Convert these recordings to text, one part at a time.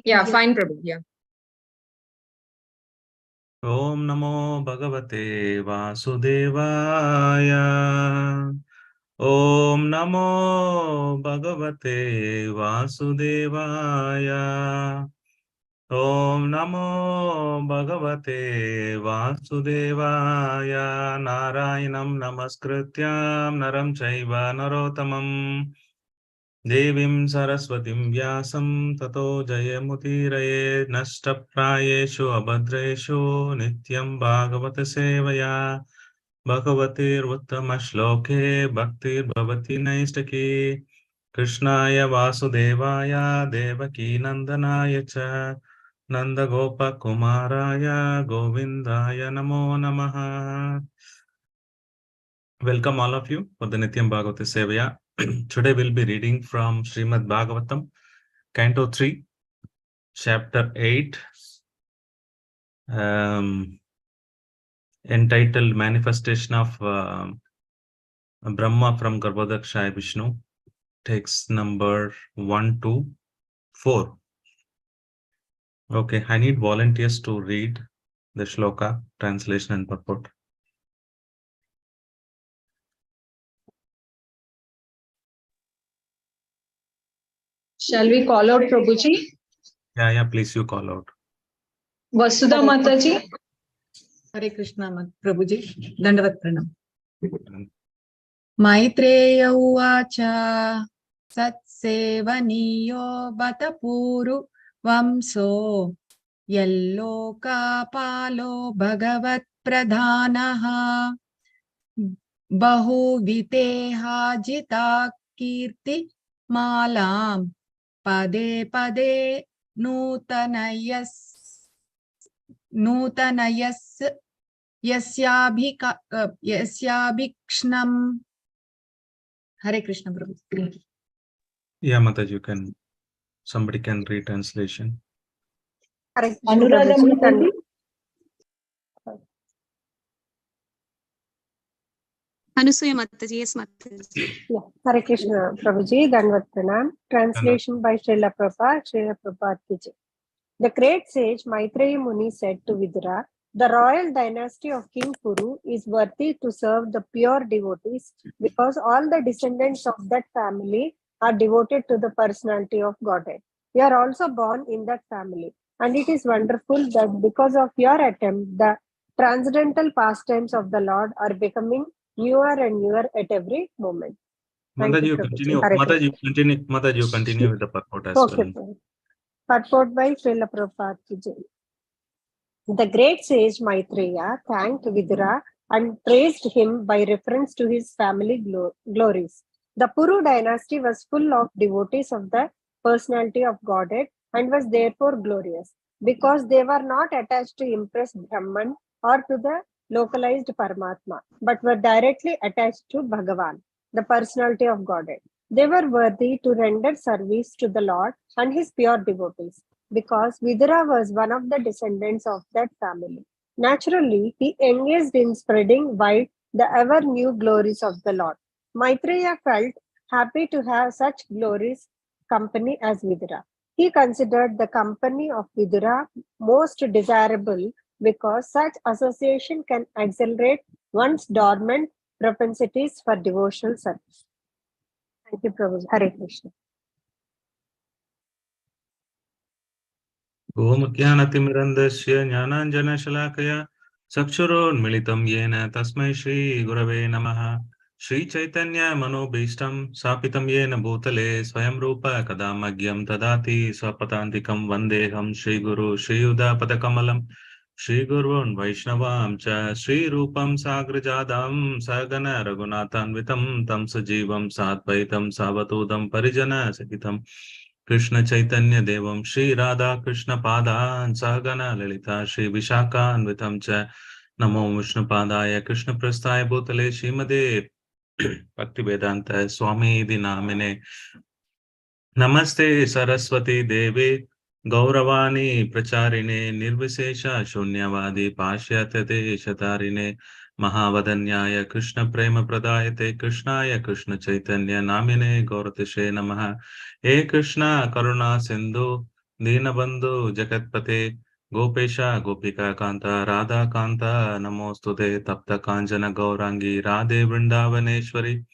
Yeah, fine, Prabhu. Yeah. Om Namo Bhagavate Vasudevaya. Om Namo Bhagavate Vasudevaya. Om Namo Bhagavate Vasudevaya. Narayanam Namaskrityam Naram Chaiva Narottamam Devim Saraswatim Vyasam Tato Jayamutiraye Nashtaprayeshu Abhadreshu Nityam Bhagavata Sevaya Bhagavatir Uttama-shloke Bhaktir Bhavati Naistaki Krishnaya Vasudevaya Devaki Nandanaya Cha Nanda Gopa Kumaraya Govindaya Namo Namaha. Welcome all of you for the Nityam Bhagavata Sevaya. Today we'll be reading from Shrimad Bhagavatam, Canto 3, Chapter 8, entitled Manifestation of Brahma from Garbhodakshaya Vishnu, text number 1 to 4. Okay, I need volunteers to read the shloka, translation and purport. Shall we call out Prabhuji? Yeah, please you call out. Vasudha Mataji. Hare Krishna Prabhuji. Dandavat Pranam. Maitreya uvacha satsevaniyo batapuru vamso yalloka palo bhagavat pradhanaha bahuviteha jita kirti malam pade pade nutanayas yasyabhikshnam. Hare Krishna Prabhu. Yeah, Mataji, somebody can read translation. Anuradha Mataji. Anusuya Mataji, yes Mataji. Yeah. Hare Krishna Prabhuji, Dandavat Pranam. Translation by Srila Prabhupada ki jai. The great sage Maitreya Muni said to Vidura, the royal dynasty of King Kuru is worthy to serve the pure devotees because all the descendants of that family are devoted to the personality of Godhead. You are also born in that family. And it is wonderful that because of your attempt, the transcendental pastimes of the Lord are becoming newer and newer at every moment. Mataji, you continue. Mataji, you continue with the purport as well. Purport by Srila Prabhupada ki jai. The great sage Maitreya thanked Vidura and praised him by reference to his family glories. The Puru dynasty was full of devotees of the personality of Godhead and was therefore glorious because they were not attached to impress Brahman or to the localized Paramatma, but were directly attached to Bhagavan, the personality of Godhead. They were worthy to render service to the Lord and his pure devotees, because Vidura was one of the descendants of that family. Naturally, he engaged in spreading wide the ever-new glories of the Lord. Maitreya felt happy to have such glorious company as Vidura. He considered the company of Vidura most desirable because such association can accelerate one's dormant propensities for devotional service. Thank you, Prabhu. Hare Krishna. Om Jnanatimrandasya Jnananjana-shalakaya Sakshurunmilitam Yena Tasmai Shri Gurave Namaha Shri Chaitanya Manobhishtam Sapitam Yena Bhutale Swayam Rupa Kadamagyam Tadati Swapatantikam Vandeham Shri Guru Shri Yuda Padakamalam Shri Gurun Vaishnavam Cha Shri Rupam Sagrajadam Sagana Raghunathanvitam Tam Sajivam Sadvaitam Savatudam Parijana Sakitam Krishna Chaitanya Devam Shri Radha Krishna Padan Sahagana Lalita Shri Vishaka Anvitam Cha Namo Vishnu Padaya Krishna Prasthaya Bhutale Shrimade Bhakti Vedanta Swami Dinamine Namaste Saraswati Devi Gauravani Pracharine Nirvisesha Shunyavadi Pashyate Shatarine Mahavadanyaya Krishna Prema Pradayate Krishnaya Krishna Chaitanya Namine Gauratishe Namaha He Krishna Karuna Sindhu Dinabandhu Jagatpate Gopesha Gopika Kanta Radha Kanta Namostute Tapta Kanjana Gaurangi Radhe Vrindavaneshwari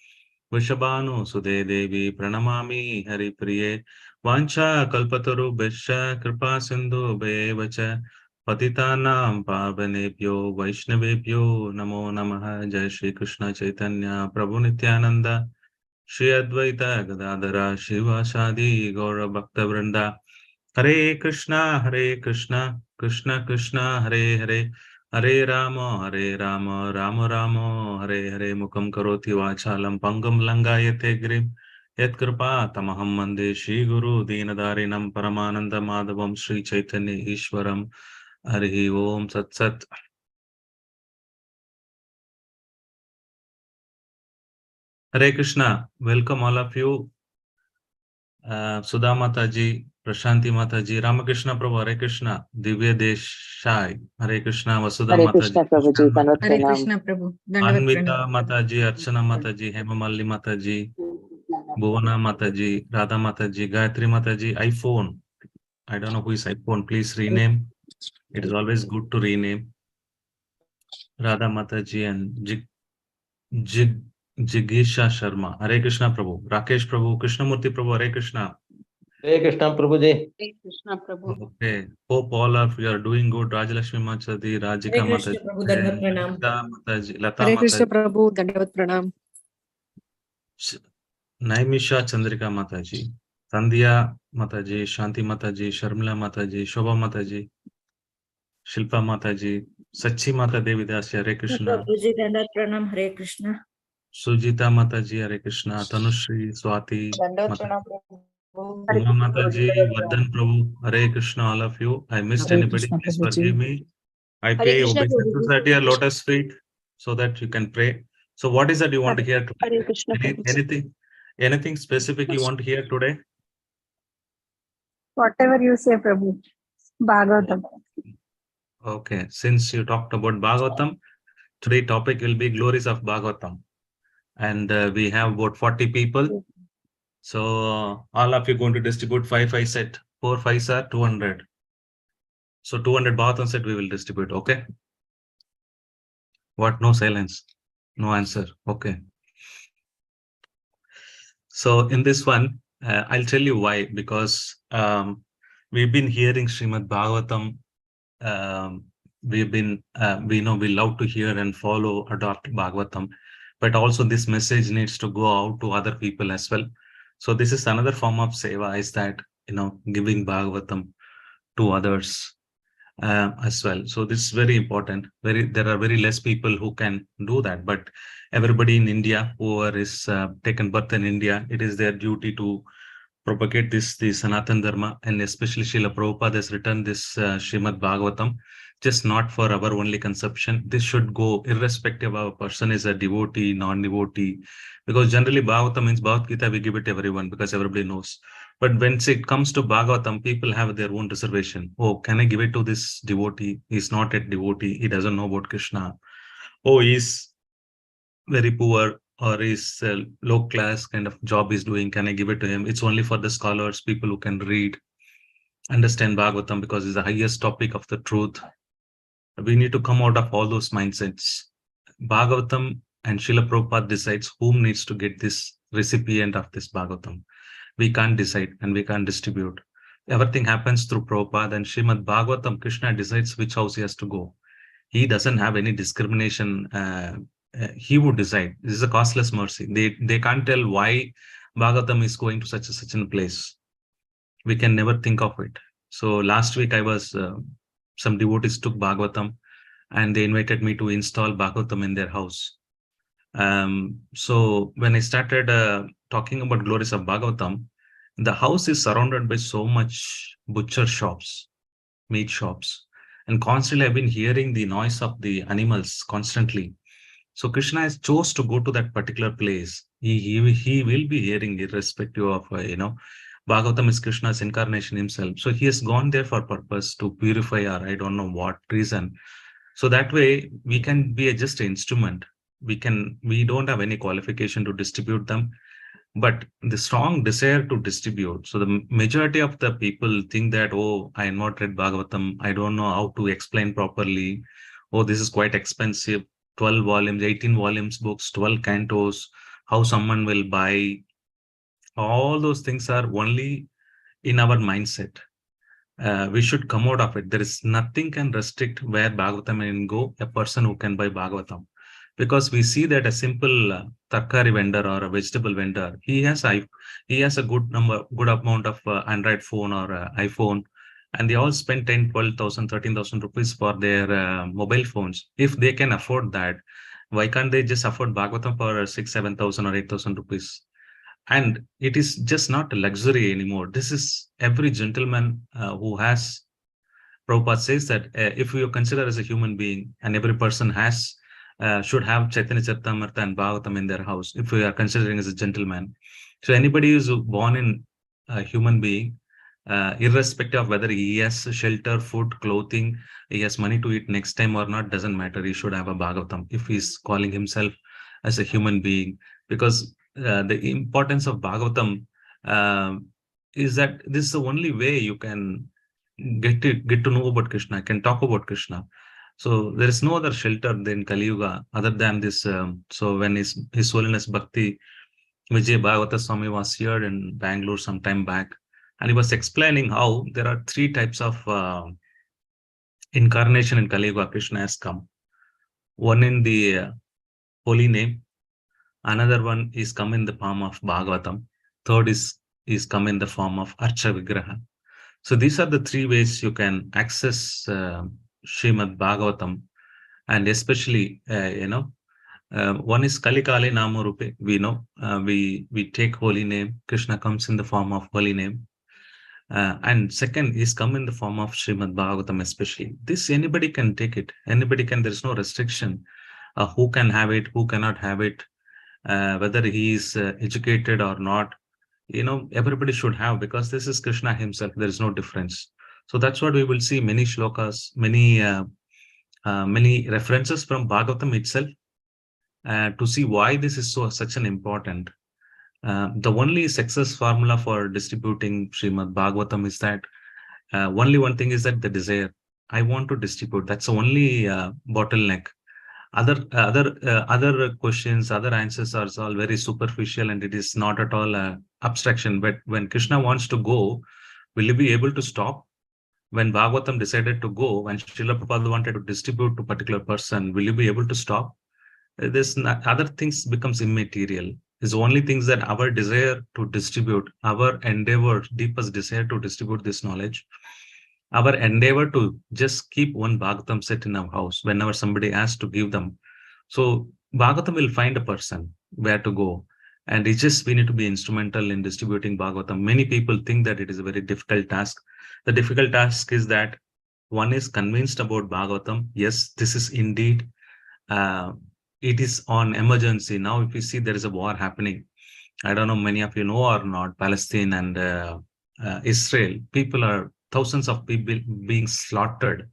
Vishabhanu Sude Devi Pranamami Hari Priye Vancha Kalpataru Besha Kripa Sindhu Bevacha Patitanam Pavanebhyo Vaishnavebhyo Namo Namaha Jai Shri Krishna Chaitanya Prabhu Nityananda Shri Advaita Gadadhara Shivasadi Gaura Bhakta Vrinda Hare Krishna, Krishna Krishna, Hare Hare, Hare Rama, Rama Rama, Hare Hare, Mukam Karoti Vachalam, Pangam Langayate Grim, Yat Kripa, Tamaham Mande, Shri Guru, Deenadarinam, Paramananda Madhavam, Shri Chaitanya Ishwaram, Hare Om Sat Sat. Hare Krishna, welcome all of you. Sudha Mataji, Prashanti Mataji, Ramakrishna Prabhu, Hare Krishna, Divya Deshai, Hare Krishna, Vasudha Hare Mataji, Krishna Prabhuji, Dandavat Hare Pranam. Krishna Prabhu. Dandavat Anvita Pranam. Mataji, Archana Mataji, Hema Malli Mataji, Bhuvana Mataji, Radha Mataji, Gayatri Mataji, iPhone. I don't know who is iPhone. Please rename. It is always good to rename. Radha Mataji and Jigisha Sharma. Hare Krishna Prabhu. Rakesh Prabhu, Krishnamurti Prabhu, Hare Krishna. Hare Krishna Prabhuji. Hare Krishna Prabhu. Okay. Hope all of you are doing good. Rajalakshmi Mataji, Rajika Hare Krishna Mataji, Prabhu, Dandavat Pranam. Lata Mataji, Lata Hare Krishna Mataji, Prabhu, Dandavat Pranam. Naimisha Chandrika Mataji, Sandhya Mataji, Shanti Mataji, Sharmila Mataji, Shobha Mataji, Shilpa Mataji, Sachi Mata Devi Dasi, Hare Krishna, Prabhuji, Dandavat Pranam. Hare Krishna. Sujita Mataji, Hare Krishna, Tanushri, Swati Dandavat Mataji, Pranam Prabhu. Uma Mataji, Vardhan Prabhu, Hare Krishna, all of you. I missed Hare anybody, Krishna please Prabhuji. forgive me. I Hare pay Krishna obeisance Prabhuji. at your lotus feet so that you can pray. So what is that you want to hear today? Hare Krishna Prabhu. Anything specific you want to hear today? Whatever you say, Prabhu. Bhagavatam. Okay, since you talked about Bhagavatam, today topic will be glories of Bhagavatam. And we have about 40 people. So all of you going to distribute 5 set. 4 5s are 200. So 200 Bhagavatam set we will distribute. Okay. What? No silence. No answer. Okay. So in this one, I'll tell you why, because we've been hearing Shrimad Bhagavatam. We know we love to hear and follow, adopt Bhagavatam, but also this message needs to go out to other people as well. So this is another form of seva, is that, giving Bhagavatam to others as well. So this is very important. There are very less people who can do that, but everybody in India, whoever is taken birth in India, it is their duty to propagate the Sanatan Dharma, and especially Srila Prabhupada has written this Srimad Bhagavatam, just not for our only consumption. This should go irrespective of a person is a devotee, non-devotee, because generally Bhagavatam means Bhagavad Gita, we give it to everyone because everybody knows. But when it comes to Bhagavatam, people have their own reservation. Oh, can I give it to this devotee? He's not a devotee. He doesn't know about Krishna. Oh, he's very poor, or is low class kind of job he's doing. Can I give it to him? It's only for the scholars, people who can read, understand Bhagavatam, because it's the highest topic of the truth. We need to come out of all those mindsets. Bhagavatam and Srila Prabhupada decides whom needs to get this recipient of this Bhagavatam. We can't decide and we can't distribute. Everything happens through Prabhupada, and Srimad Bhagavatam, Krishna decides which house he has to go. He doesn't have any discrimination. He would decide. This is a costless mercy. They can't tell why Bhagavatam is going to such a place. We can never think of it. So last week I was, some devotees took Bhagavatam and they invited me to install Bhagavatam in their house. So when I started talking about glories of Bhagavatam, the house is surrounded by so much butcher shops, meat shops, and constantly I've been hearing the noise of the animals constantly. So Krishna has chose to go to that particular place. He will be hearing irrespective of, Bhagavatam is Krishna's incarnation himself. So he has gone there for purpose to purify, or I don't know what reason. So that way we can be just an instrument. We don't have any qualification to distribute them, but the strong desire to distribute. So the majority of the people think that, oh, I have not read Bhagavatam, I don't know how to explain properly. Oh, this is quite expensive. 12 volumes, 18 volumes books, 12 cantos, how someone will buy. All those things are only in our mindset. We should come out of it. There is nothing can restrict where Bhagavatam can go, a person who can buy Bhagavatam. Because we see that a simple tarkari vendor or a vegetable vendor, he has a good amount of Android phone or iPhone, and they all spend 10, 12,000, 13,000 rupees for their mobile phones. If they can afford that, why can't they just afford Bhagavatam for 6, 7,000 or 8,000 rupees? And it is just not a luxury anymore. This is every gentleman who has. Prabhupada says that if you consider as a human being, and every person has should have Chaitanya Charitamrita and Bhagavatam in their house, if we are considering as a gentleman. So anybody who's born in a human being, irrespective of whether he has shelter, food, clothing, he has money to eat next time or not, doesn't matter. He should have a Bhagavatam if he's calling himself as a human being. Because the importance of Bhagavatam is that this is the only way you can get to know about Krishna, can talk about Krishna. So there is no other shelter than Kali Yuga other than this. So when His Holiness Bhakti Vijay Bhagavata Swami was here in Bangalore some time back, and he was explaining how there are three types of incarnation in Kali Yuga. Krishna has come. One in the holy name, another one is come in the form of Bhagavatam, third is come in the form of Archa Vigraha. So these are the three ways you can access Shrimad Bhagavatam, and especially one is Kali Kali Nama Rupe. We know we take holy name. Krishna comes in the form of holy name, and second is come in the form of Shrimad Bhagavatam. Especially this, anybody can take it. Anybody can. There is no restriction. Who can have it? Who cannot have it? Whether he is educated or not. Everybody should have, because this is Krishna himself. There is no difference. So that's what we will see many shlokas, many references from Bhagavatam itself to see why this is such an important. The only success formula for distributing Srimad Bhagavatam is that only one thing is that the desire. I want to distribute. That's the only bottleneck. Other questions, other answers are all very superficial, and it is not at all abstraction. But when Krishna wants to go, will you be able to stop? When Bhagavatam decided to go, when Srila Prabhupada wanted to distribute to a particular person, will you be able to stop? Other things becomes immaterial. It's only things that our desire to distribute, our endeavor, deepest desire to distribute this knowledge, our endeavor to just keep one Bhagavatam set in our house whenever somebody asks to give them. So Bhagavatam will find a person where to go. And it's just we need to be instrumental in distributing Bhagavatam. Many people think that it is a very difficult task. The difficult task is that one is convinced about Bhagavatam. Yes, this is indeed, it is on emergency. Now, if you see there is a war happening, I don't know many of you know or not, Palestine and Israel, thousands of people being slaughtered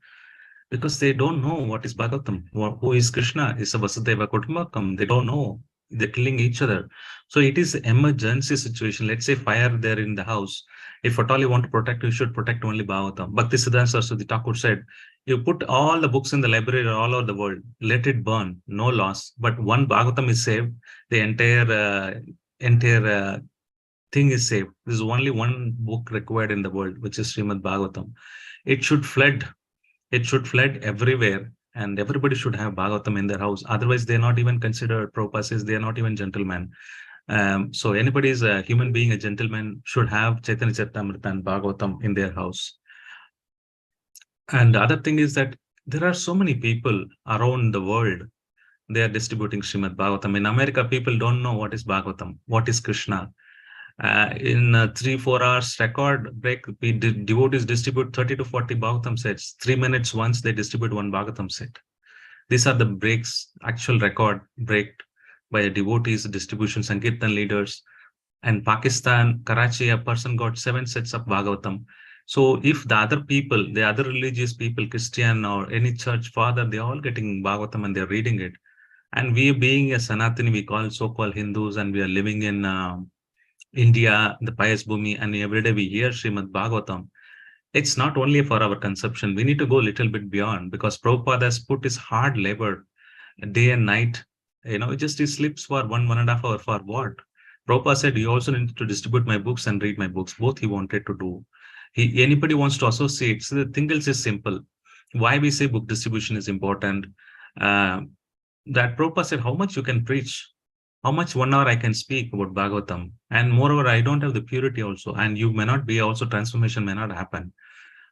because they don't know what is Bhagavatam, who is Krishna, is a Vasudeva Kutumbakam. They don't know. They're killing each other. So it is an emergency situation. Let's say fire there in the house. If at all you want to protect, you should protect only Bhagavatam. Bhakti Siddhanta Saraswati Thakur said, you put all the books in the library all over the world, let it burn, no loss. But one Bhagavatam is saved, the entire thing is saved. There's only one book required in the world, which is Srimad Bhagavatam. It should flood everywhere, and everybody should have Bhagavatam in their house. Otherwise, they're not even considered, Prabhupada says, they're not even gentlemen. So anybody is a human being, a gentleman, should have Chaitanya Charitamrita and Bhagavatam in their house. And the other thing is that there are so many people around the world, they are distributing Srimad Bhagavatam. In America, people don't know what is Bhagavatam, what is Krishna. In 3-4 hours record break, devotees distribute 30 to 40 Bhagavatam sets. 3 minutes once they distribute one Bhagavatam set. These are the breaks, actual record break by devotees, distribution, Sankirtan leaders. And Pakistan, Karachi, a person got 7 sets of Bhagavatam. So if the other people, the other religious people, Christian or any church father, they're all getting Bhagavatam and they're reading it. And we being a Sanatani, we call so-called Hindus, and we are living in India, the Pious Bhumi, and every day we hear Shrimad Bhagavatam. It's not only for our consumption. We need to go a little bit beyond, because Prabhupada has put his hard labor day and night. He sleeps for 1.5 hours for what? Prabhupada said, you also need to distribute my books and read my books. Both he wanted to do. Anybody wants to associate. So the thing else is simple. Why we say book distribution is important. That Prabhupada said, how much you can preach, how much 1 hour I can speak about Bhagavatam. And moreover, I don't have the purity also. And you may not be also, transformation may not happen.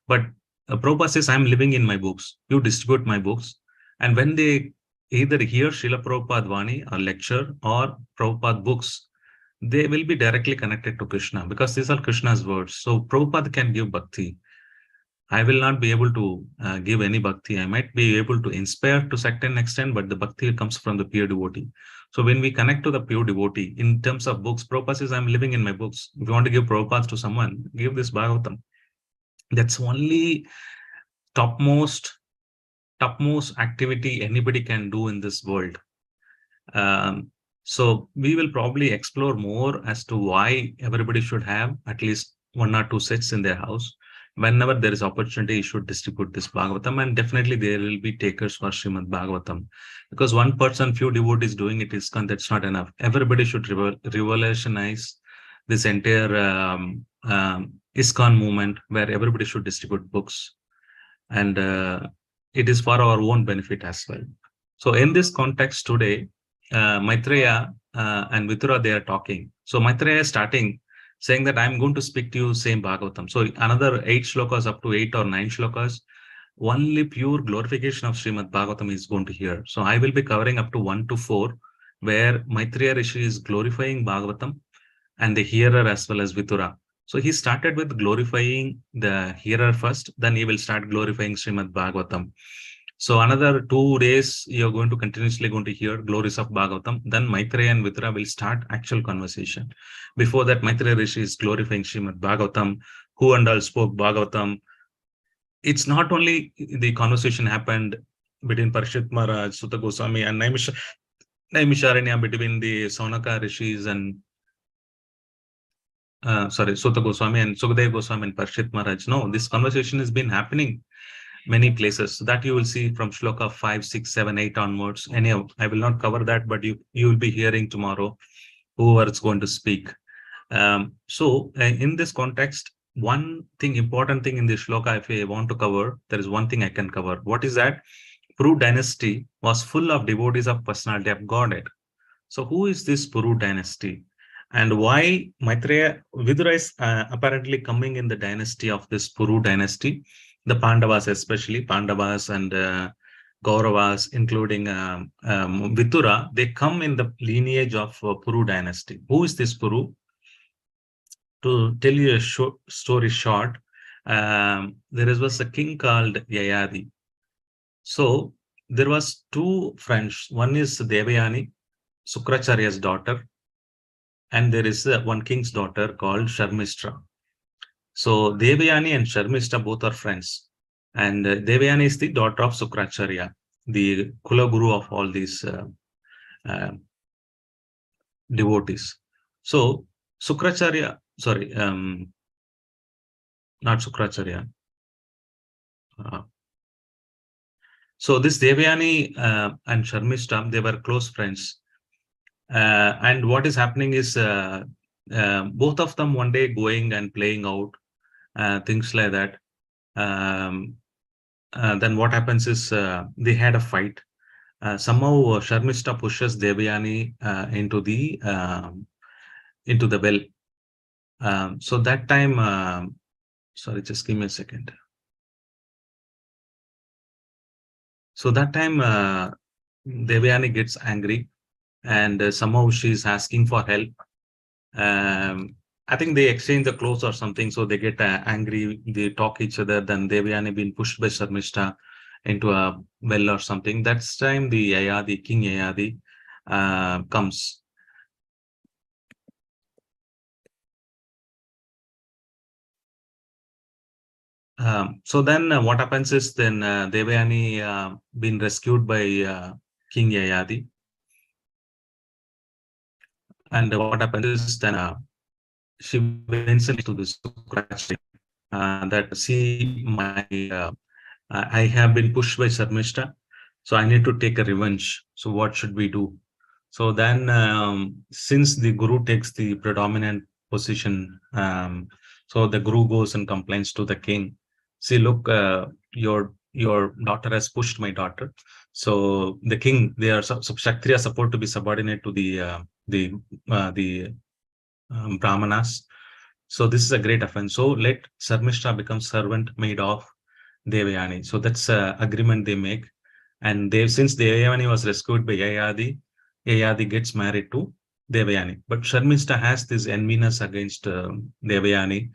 But Prabhupada says, I'm living in my books. You distribute my books. And when they either hear Srila Prabhupada Vani or lecture or Prabhupada books, they will be directly connected to Krishna, because these are Krishna's words. So Prabhupada can give bhakti. I will not be able to give any bhakti. I might be able to inspire to certain extent, but the bhakti comes from the pure devotee. So when we connect to the pure devotee, in terms of books, Prabhupada says, I'm living in my books. If you want to give Prabhupada to someone, give this Bhagavatam. That's only topmost activity anybody can do in this world. So we will probably explore more as to why everybody should have at least 1 or 2 sets in their house. Whenever there is opportunity, you should distribute this Bhagavatam, and definitely there will be takers for Srimad Bhagavatam. Because one person, few devotees doing it is that's not enough. Everybody should revolutionize this entire ISKCON movement, where everybody should distribute books. And it is for our own benefit as well. So in this context today, Maitreya and Vidura, they are talking. So Maitreya is starting saying that I'm going to speak to you same Bhagavatam. So another 8 shlokas, up to 8 or 9 shlokas, only pure glorification of Srimad Bhagavatam is going to hear. So I will be covering up to 1 to 4, where Maitreya Rishi is glorifying Bhagavatam and the hearer as well as Vidura. So he started with glorifying the hearer first, then he will start glorifying Srimad Bhagavatam. So another 2 days, you're going to continuously going to hear glories of Bhagavatam. Then Maitreya and Vidura will start actual conversation. Before that, Maitreya Rishi is glorifying Srimad Bhagavatam, who and all spoke Bhagavatam. It's not only the conversation happened between Parishit Maharaj, Sutta Goswami, and Naimisharanya, between the Saunaka Rishis and Sutta Goswami and Sukadeva Goswami and Parishit Maharaj. No, this conversation has been happening many places. So that you will see from shloka 5, 6, 7, 8 onwards. Anyhow, I will not cover that, but you will be hearing tomorrow whoever is going to speak. So in this context, one thing, important thing in this shloka, if I want to cover, there is one thing I can cover. What is that? Puru dynasty was full of devotees of personality of Godhead. So who is this Puru dynasty? And why Maitreya Vidura is apparently coming in the dynasty of this Puru dynasty? The Pandavas, especially Pandavas and Kauravas, including Vidura, they come in the lineage of Puru dynasty. Who is this Puru? To tell you a short story short, there was a king called Yayadi. So there was 2 friends. One is Devayani, Sukracharya's daughter, and there is one king's daughter called Sharmishtra. So Devayani and Sharmishtra both are friends. And Devayani is the daughter of Sukracharya, the Kula Guru of all these devotees. So Sukracharya, sorry, not Sukracharya. So this Devayani and Sharmishtra, they were close friends. And what is happening is both of them one day going and playing out, things like that. Then what happens is they had a fight. Somehow Sharmishtra pushes Devayani into the well. So that time, sorry, just give me a second. So that time Devayani gets angry, and somehow she's asking for help. I think they exchange the clothes or something, so they get angry, they talk each other, then Devayani being pushed by Sharmishta into a well or something. That's time the Yayadi, King Yayadi comes. So then what happens is then Devayani been rescued by King Yayadi. And what happens is then she mentioned to this that see I have been pushed by Sarmishta, so I need to take a revenge. So what should we do? So then, since the guru takes the predominant position, so the guru goes and complains to the king. See, look, your daughter has pushed my daughter. So the king, they are Kshatriya supposed to be subordinate to the brahmanas. So this is a great offense. So let Sarmishta become servant maid of Devayani. So that's agreement they make. And since Devayani was rescued by Yayadi, Yayadi gets married to Devayani. But Sharmishta has this enviness against Devayani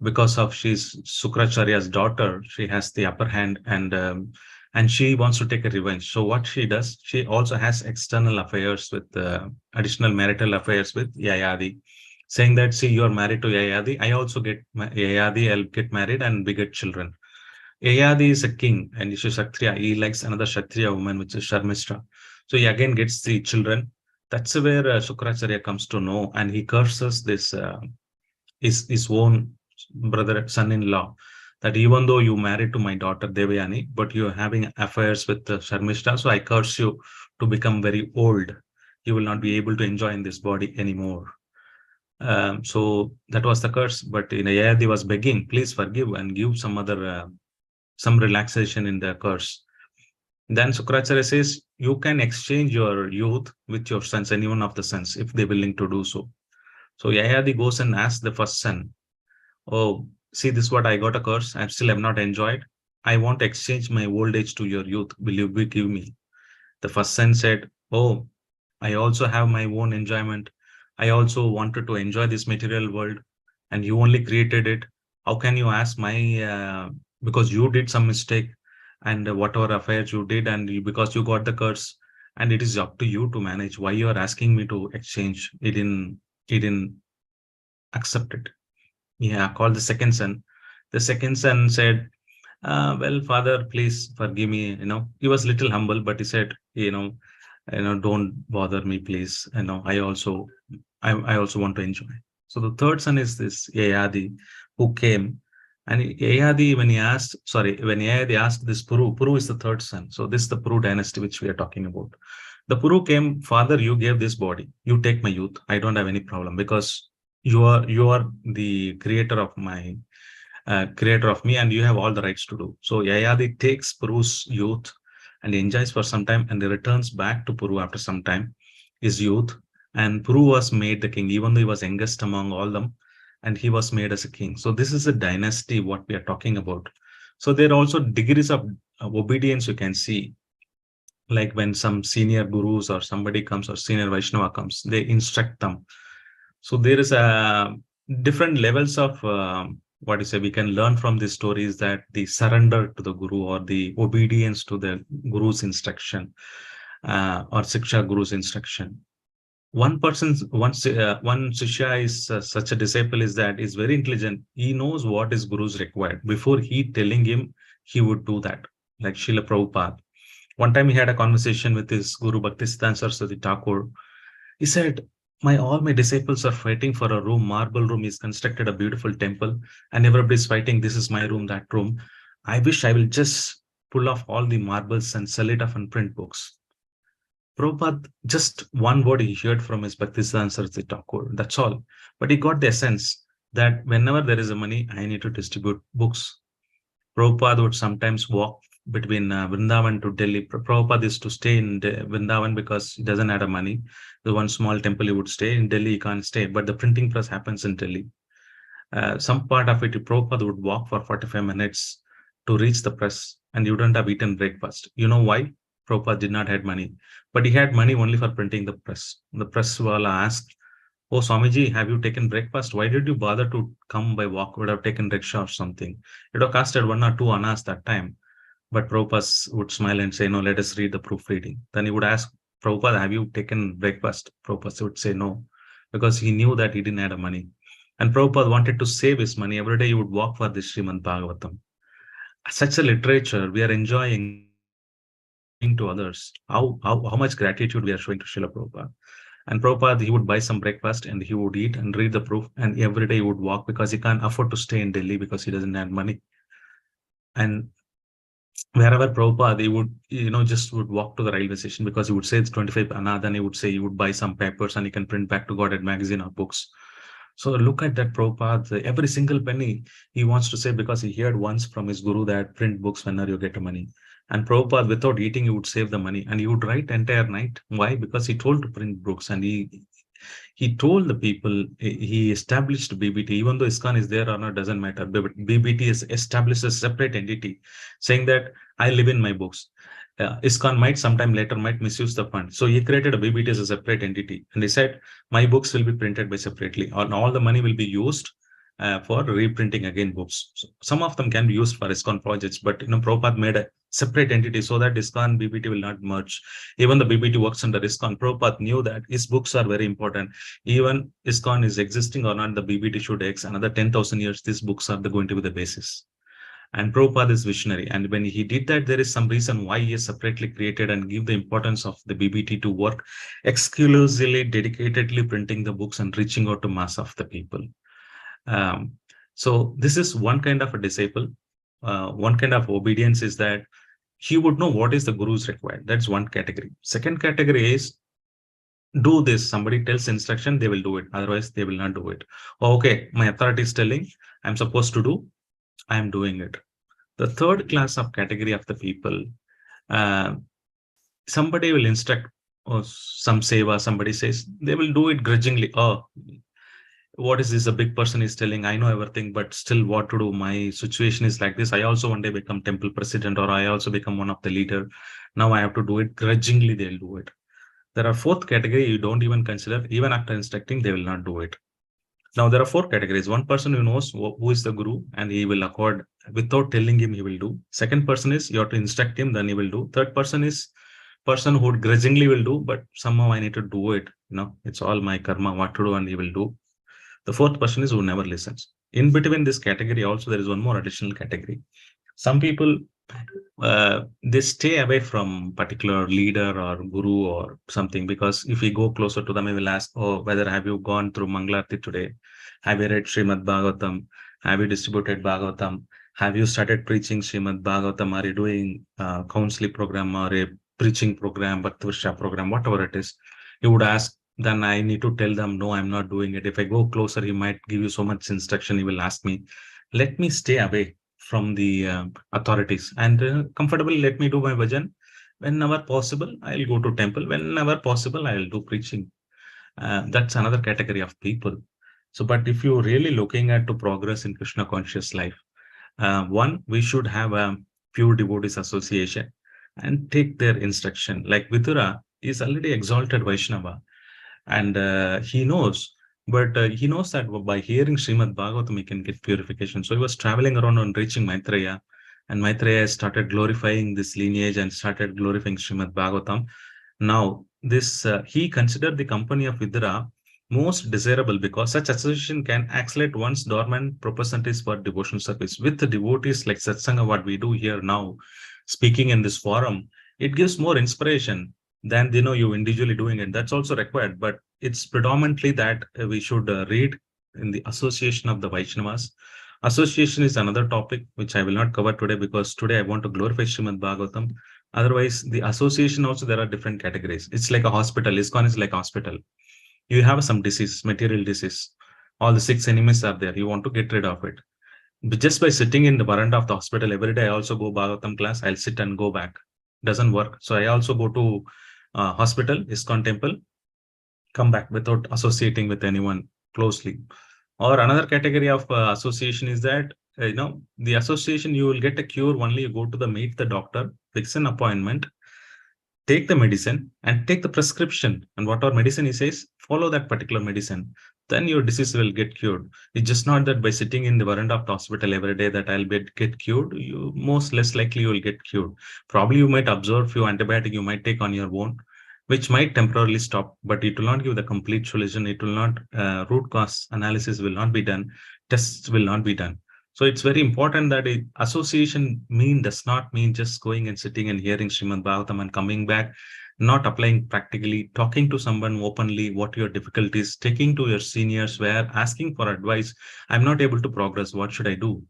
because of she's Sukracharya's daughter. She has the upper hand, and she wants to take a revenge. So what she does, she also has external affairs with additional marital affairs with Yayadi, saying that, see, you're married to Yayadi. I also get Yayadi. I'll get married and we get children. Yayadi is a king and he's a Kshatriya. He likes another Kshatriya woman, which is Sharmishta. So he again gets the children. That's where Sukracharya comes to know, and he curses this his own brother, son-in-law, that even though you married to my daughter Devayani, but you're having affairs with Sharmishta, so I curse you to become very old. You will not be able to enjoy in this body anymore. So that was the curse. But Yayadi was begging, please forgive and give some other some relaxation in the curse. Then Sukracharya says, you can exchange your youth with your sons, any one of the sons, if they're willing to do so. So Yayadi goes and asks the first son, oh, see, this is what I got a curse. I still have not enjoyed. I want to exchange my old age to your youth. Will you give me? The first son said, oh, I also have my own enjoyment. I also wanted to enjoy this material world, and you only created it. How can you ask my, because you did some mistake and whatever affairs you did, and because you got the curse, and it is up to you to manage. Why you are asking me to exchange? He didn't accept it. Yeah, called the second son. The second son said, well, father, please forgive me. He was little humble, but he said, don't bother me, please. I also want to enjoy. So the third son is this Yayadi, who came, and Yayadi, when Yayadi asked this Puru is the third son. So this is the Puru dynasty which we are talking about. The Puru came, father, you gave this body, you take my youth. I don't have any problem because you are the creator of my creator of me, and you have all the rights to do. So Yayadi takes Puru's youth and enjoys for some time, and he returns back to Puru after some time, his youth. And Puru was made the king, even though he was youngest among all them, and he was made as a king. So this is a dynasty what we are talking about. So there are also degrees of obedience you can see. Like when some senior gurus or somebody comes, or senior Vaishnava comes, they instruct them. So there is a different levels of we can learn from these stories, that the surrender to the guru or the obedience to the guru's instruction or Siksha guru's instruction. One Shishya is such a disciple is very intelligent. He knows what his guru's required. Before he telling him, he would do that. Like Srila Prabhupada. One time he had a conversation with his Guru Bhaktisiddhanta Saraswati Thakur. He said, all my disciples are fighting for a room, marble room. He's constructed a beautiful temple, and everybody's fighting, this is my room, that room. I wish I will just pull off all the marbles and sell it off and print books. Prabhupada, just one word he heard from his Bhaktisiddhanta Saraswati Thakur, that's all. But he got the essence that whenever there is a money, I need to distribute books. Prabhupada would sometimes walk between Vrindavan to Delhi. Prabhupada is to stay in Vrindavan because he doesn't have money. The one small temple he would stay. In Delhi, he can't stay, but the printing press happens in Delhi. Some part of it, Prabhupada would walk for 45 minutes to reach the press, and you wouldn't have eaten breakfast. You know why? Prabhupada did not have money, but he had money only for printing the press. The press wala asked, oh, Swamiji, have you taken breakfast? Why did you bother to come by walk? Would have taken rickshaw or something. It would have costed 1 or 2 annas that time. But Prabhupada would smile and say, no, let us read the proofreading. Then he would ask, Prabhupada, have you taken breakfast? Prabhupada would say no, because he knew that he didn't have money. And Prabhupada wanted to save his money. Every day he would walk for this Shrimad Bhagavatam. Such a literature we are enjoying to others. How much gratitude we are showing to Srila Prabhupada. And Prabhupada, he would buy some breakfast and he would eat and read the proof, and every day he would walk because he can't afford to stay in Delhi because he doesn't have money. And wherever Prabhupada, he would, just would walk to the railway station because he would say it's 25 anna, then he would say he would buy some papers and he can print back to Godhead magazine or books. So look at that Prabhupada, every single penny he wants to save because he heard once from his guru that print books whenever you get money. And Prabhupada, without eating, he would save the money and he would write entire night. Why? Because he told to print books, and he told the people, he established BBT, even though ISKCON is there or not, doesn't matter. But BBT is established a separate entity, saying that I live in my books. ISKCON might sometime later might misuse the fund. So he created a BBT as a separate entity. And he said, my books will be printed by separately, and all the money will be used for reprinting again books. So some of them can be used for ISKCON projects, but Prabhupada made a separate entity so that ISKCON BBT will not merge. Even the BBT works under ISKCON. Prabhupada knew that his books are very important. Even ISKCON is existing or not, the BBT should X another 10,000 years. These books are going to be the basis. And Prabhupada is visionary. And when he did that, there is some reason why he has separately created and give the importance of the BBT to work exclusively, dedicatedly printing the books and reaching out to mass of the people. So this is one kind of a disciple. One kind of obedience is that he would know what is the guru's required. That's one category. Second category is do this. Somebody tells instruction, they will do it. Otherwise, they will not do it. Okay, my authority is telling I'm supposed to do, I am doing it. The third class of category of the people, somebody will instruct or some seva, somebody says, they will do it grudgingly. Oh, what is this? A big person is telling, I know everything, but still what to do? My situation is like this. I also one day become temple president, or I also become one of the leader. Now I have to do it grudgingly. They'll do it. There are fourth category you don't even consider. Even after instructing, they will not do it. Now there are four categories. One person who knows who is the guru and he will accord without telling him, he will do. Second person is you have to instruct him, then he will do. Third person is person who grudgingly will do, but somehow I need to do it. It's all my karma, what to do, and he will do. The fourth person is who never listens. In between this category also, there is one more additional category. Some people, they stay away from particular leader or guru or something, because if we go closer to them, we will ask, oh, whether have you gone through Mangalarti today? Have you read Shrimad Bhagavatam? Have you distributed Bhagavatam? Have you started preaching Shrimad Bhagavatam? Are you doing a counseling program or a preaching program, Bhakti program, whatever it is? You would ask. Then I need to tell them, no, I'm not doing it. If I go closer, he might give you so much instruction. He will ask me, let me stay away from the authorities and comfortably let me do my bhajan. Whenever possible, I'll go to temple. Whenever possible, I'll do preaching. That's another category of people. So, but if you're really looking at to progress in Krishna conscious life, one, we should have a pure devotees association and take their instruction. Like Vidura is already exalted Vaishnava. And he knows, but he knows that by hearing Shrimad Bhagavatam, he can get purification. So he was traveling around and reaching Maitreya, and Maitreya started glorifying this lineage and started glorifying Shrimad Bhagavatam. Now, this he considered the company of Vidura most desirable because such association can accelerate one's dormant propensities for devotional service. With the devotees like Satsanga, what we do here now, speaking in this forum, it gives more inspiration than you individually doing it. That's also required, but it's predominantly that we should read in the association of the Vaishnavas. Association is another topic which I will not cover today, because today I want to glorify Srimad Bhagavatam. Otherwise, the association also, there are different categories. It's like a hospital. ISKCON is like a hospital. You have some disease, material disease. All the 6 enemies are there. You want to get rid of it. But just by sitting in the veranda of the hospital every day, I also go Bhagavatam class. I'll sit and go back. Doesn't work. So I also go to hospital, ISKCON temple, come back without associating with anyone closely. Or another category of association is that, the association, you will get a cure only you go to meet the doctor, fix an appointment, take the medicine and take the prescription. And whatever medicine he says, follow that particular medicine. Then your disease will get cured. It's just not that by sitting in the veranda of the hospital every day that I'll get cured. You most less likely you will get cured. Probably you might absorb few antibiotics you might take on your own, which might temporarily stop, but it will not give the complete solution. It will not, root cause analysis will not be done. Tests will not be done. So it's very important that association does not mean just going and sitting and hearing Srimad Bhagavatam and coming back, not applying practically, talking to someone openly, what your difficulties, taking to your seniors, where asking for advice. I'm not able to progress. What should I do?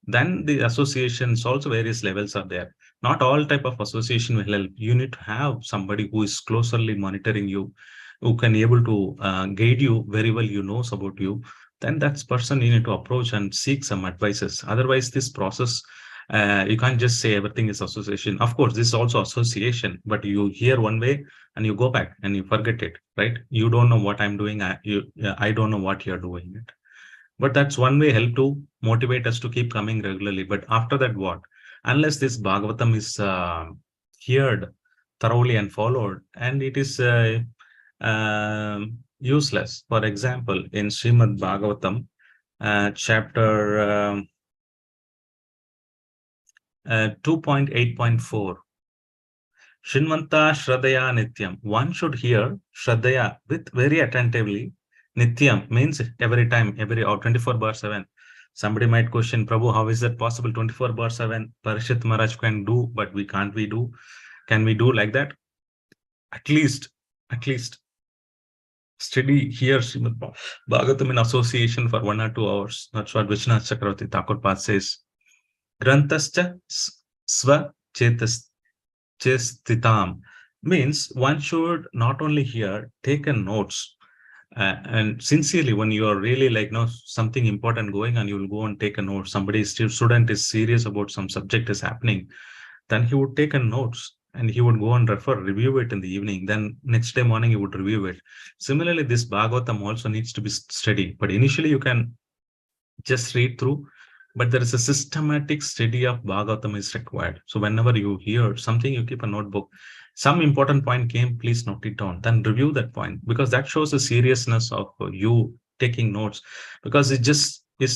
Then the associations, also various levels are there. Not all type of association will help. You need to have somebody who is closely monitoring you, who can able to guide you very well, knows about you. Then that's person you need to approach and seek some advices. Otherwise, this process, you can't just say everything is association. Of course, this is also association, but you hear one way and you go back and you forget it, right? You don't know what I'm doing. I don't know what you're doing it. But that's one way help to motivate us to keep coming regularly. But after that, what? Unless this Bhagavatam is heard thoroughly and followed, and it is useless. For example, in Shrimad Bhagavatam, chapter 2.8.4, Shinvanta Shradaya Nityam. One should hear Shradaya with very attentively. Nityam means every time, every or 24/7. Somebody might question, Prabhu, how is that possible? 24/7 Parishit Maharaj can do, but we can't we do? Can we do like that? At least study here Srimad Bhagavatam in association for 1 or 2 hours. That's what Vishwanath Chakravarti Thakur Path says. Grantascha sva chestitam means one should not only hear, take a notes. And sincerely, when you are really like something important going on, you will go and take a note. Student is serious about some subject is happening, then he would take a notes and he would go and review it in the evening. Then next day morning he would review it. Similarly, this Bhagavatam also needs to be studied. But initially you can just read through, but there is a systematic study of Bhagavatam is required. So whenever you hear something, you keep a notebook. Some important point came, please note it down, then review that point, because that shows the seriousness of you taking notes. Because it's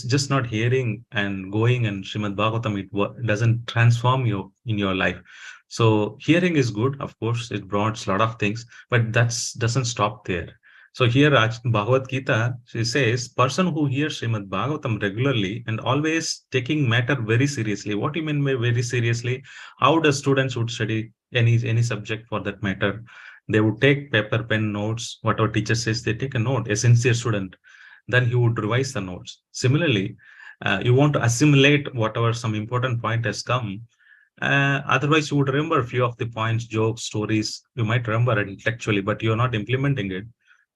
just not hearing and going and Srimad Bhagavatam, it doesn't transform you in your life. So hearing is good, of course, it brought a lot of things, but that doesn't stop there. So here Bhagavad Gita, she says, person who hears Srimad Bhagavatam regularly and always taking matter very seriously. What do you mean by very seriously? How the students would study any subject for that matter? They would take paper, pen, notes, whatever teacher says, they take a note, a sincere student. Then he would revise the notes. Similarly, you want to assimilate whatever some important point has come. Otherwise, you would remember a few of the points, jokes, stories. You might remember it intellectually, but you're not implementing it.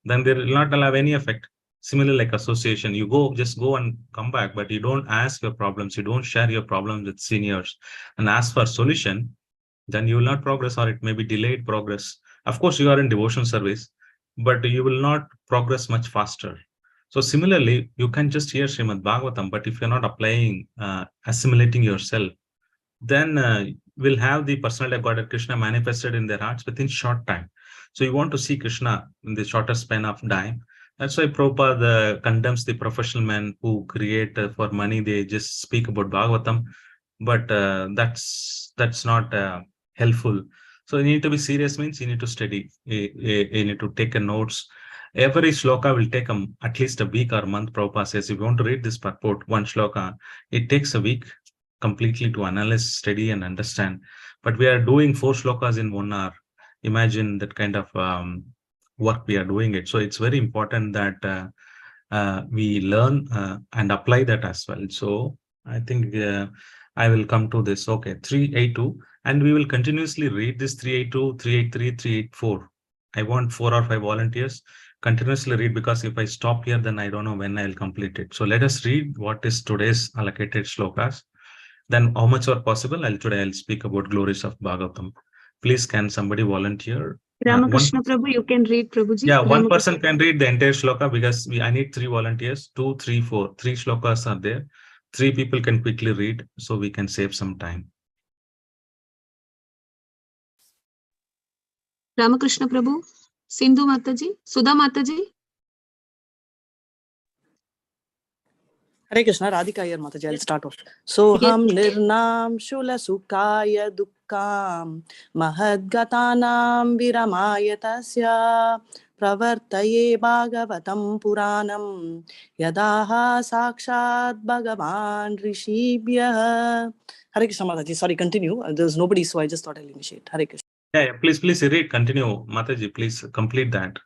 Then they will not have any effect. Similarly, like association, you just go and come back, but you don't ask your problems. You don't share your problems with seniors and ask for solution. Then you will not progress, or it may be delayed progress. Of course, you are in devotion service, but you will not progress much faster. So similarly, you can just hear Srimad Bhagavatam, but if you're not applying, assimilating yourself, then we'll have the personality of God and Krishna manifested in their hearts within short time. So you want to see Krishna in the shortest span of time. That's why Prabhupada condemns the professional men who create for money. They just speak about Bhagavatam, but that's not helpful. So you need to be serious, means you need to study. You need to take a notes. Every shloka will take at least a week or a month. Prabhupada says, if you want to read this purport, one shloka, it takes a week completely to analyze, study, and understand. But we are doing 4 shlokas in 1 hour. Imagine that kind of work we are doing it. So it's very important that we learn and apply that as well. So I think I will come to this. Okay, 3.8.2, and we will continuously read this 3.8.2, 3.8.3, 3.8.4. I want 4 or 5 volunteers continuously read, because if I stop here, then I don't know when I'll complete it. So let us read what is today's allocated shlokas. Then how much are possible, today I'll speak about glories of Bhagavatam. Please, can somebody volunteer? Ramakrishna Prabhu, you can read, Prabhuji. Yeah, one person can read the entire shloka, because I need 3 volunteers, 2, 3, 4. 3 shlokas are there. 3 people can quickly read, so we can save some time. Ramakrishna Prabhu, Sindhu Mataji, Sudha Mataji. Hare Krishna, Radhika here, Mataji. I'll start off. Soham nirnam shula sukaya dukkam mahadgatanam viramaya tasya pravartaye bhagavatam puranam yadaha sakshat bhagavan rishibhyah. Hare Krishna, Mataji. Sorry, continue. There's nobody, so I just thought I'll initiate. Hare Krishna. Yeah, please read, continue. Mataji, please complete that.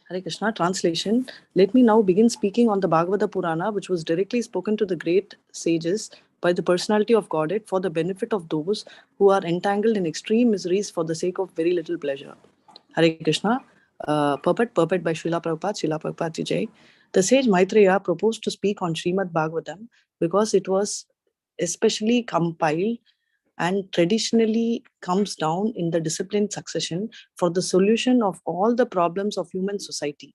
Hare Krishna. Translation. Let me now begin speaking on the Bhagavata Purana, which was directly spoken to the great sages by the personality of Godhead for the benefit of those who are entangled in extreme miseries for the sake of very little pleasure. Hare Krishna. Purport by Srila Prabhupada Ki Jai. The sage Maitreya proposed to speak on Shrimad Bhagavatam because it was especially compiled and traditionally comes down in the disciplined succession for the solution of all the problems of human society.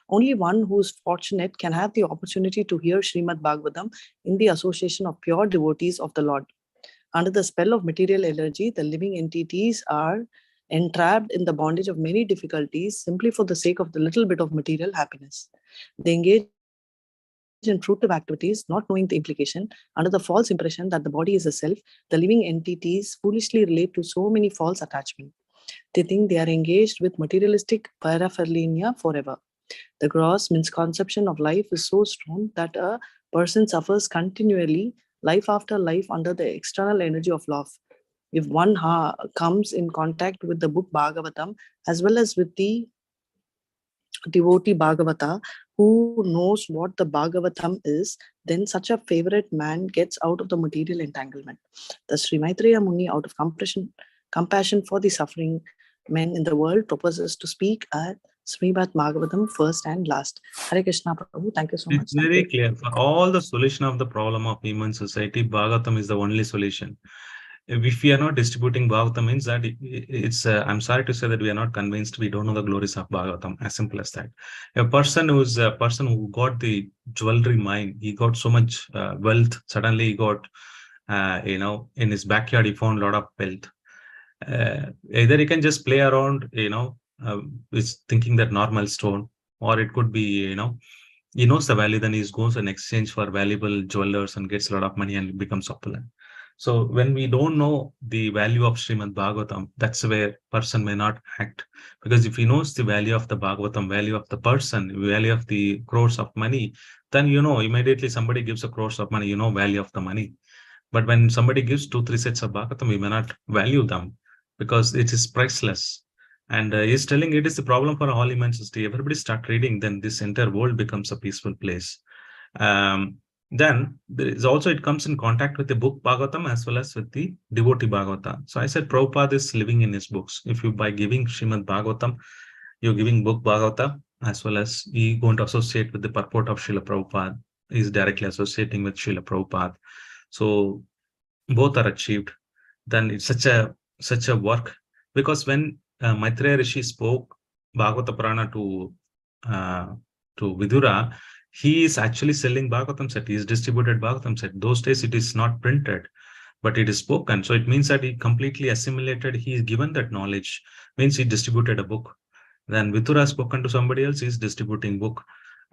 Only one who is fortunate can have the opportunity to hear Shrimad Bhagavatam in the association of pure devotees of the Lord. Under the spell of material energy, the living entities are entrapped in the bondage of many difficulties simply for the sake of the little bit of material happiness. They engage in fruitive activities, not knowing the implication, under the false impression that the body is a self. The living entities foolishly relate to so many false attachments. They think they are engaged with materialistic paraphernalia forever. The gross misconception of life is so strong that a person suffers continually, life after life, under the external energy of love. If one comes in contact with the book Bhagavatam as well as with the devotee Bhagavata who knows what the Bhagavatam is, then such a favorite man gets out of the material entanglement. The Sri Maitreya Muni, out of compassion for the suffering men in the world, proposes to speak at Srimad Bhagavatam first and last. Hare Krishna Prabhu, thank you so much. It's very clear. For all the solution of the problem of human society, Bhagavatam is the only solution. If we are not distributing Bhagavatam, means that it's, I'm sorry to say that we are not convinced, we don't know the glories of Bhagavatam, as simple as that. A person who got the jewelry mine, he got so much wealth, suddenly he got, in his backyard, he found a lot of wealth. Either he can just play around, with thinking that normal stone, or it could be, he knows the value, then he goes and exchange for valuable jewelers and gets a lot of money and becomes opulent. So when we don't know the value of Srimad Bhagavatam, that's where person may not act. Because if he knows the value of the Bhagavatam, value of the person, value of the crores of money, then immediately somebody gives a crores of money, value of the money. But when somebody gives 2-3 sets of Bhagavatam, we may not value them because it is priceless. And he's telling it is the problem for all human society. Everybody start reading, then this entire world becomes a peaceful place. Then there is also, it comes in contact with the book Bhagavatam as well as with the devotee Bhagavatam. So I said Prabhupada is living in his books. If you, by giving Srimad Bhagavatam, you're giving book Bhagavatam, as well as you going to associate with the purport of Srila Prabhupada, is directly associating with Srila Prabhupada. So both are achieved. Then it's such a work, because when Maitreya Rishi spoke Bhagavata Purana to Vidura, he is actually selling Bhagavatam set. He is distributed Bhagavatam set. Those days it is not printed, but it is spoken. So it means that he completely assimilated. He is given that knowledge. Means he distributed a book. Then Vidura has spoken to somebody else. He is distributing book.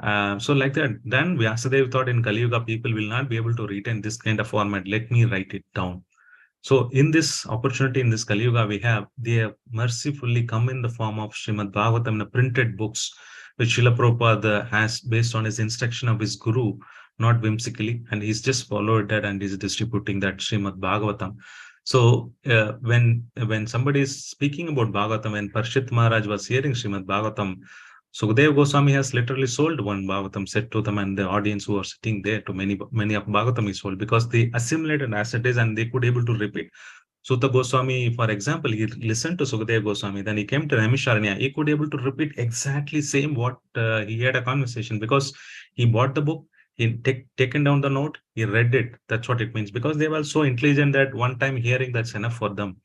So like that, then Vyasadeva thought in Kali Yuga people will not be able to retain this kind of format. Let me write it down. So in this opportunity, in this Kali Yuga, they have mercifully come in the form of Srimad Bhagavatam in the printed books, which Srila Prabhupada has based on his instruction of his guru, not whimsically, and he's just followed that and is distributing that Srimad Bhagavatam. So when somebody is speaking about Bhagavatam, when Parshit Maharaj was hearing Srimad Bhagavatam, Sukadeva Goswami has literally sold one Bhagavatam set to them, and the audience who are sitting there, to many of Bhagavatam is sold, because they assimilated as it is and they could able to repeat. Sutta Goswami, for example, he listened to Sukadeva Goswami, then he came to Naimisharanya, he could able to repeat exactly same what he had a conversation, because he bought the book, he taken down the note, he read it. That's what it means, because they were so intelligent that one time hearing, that's enough for them.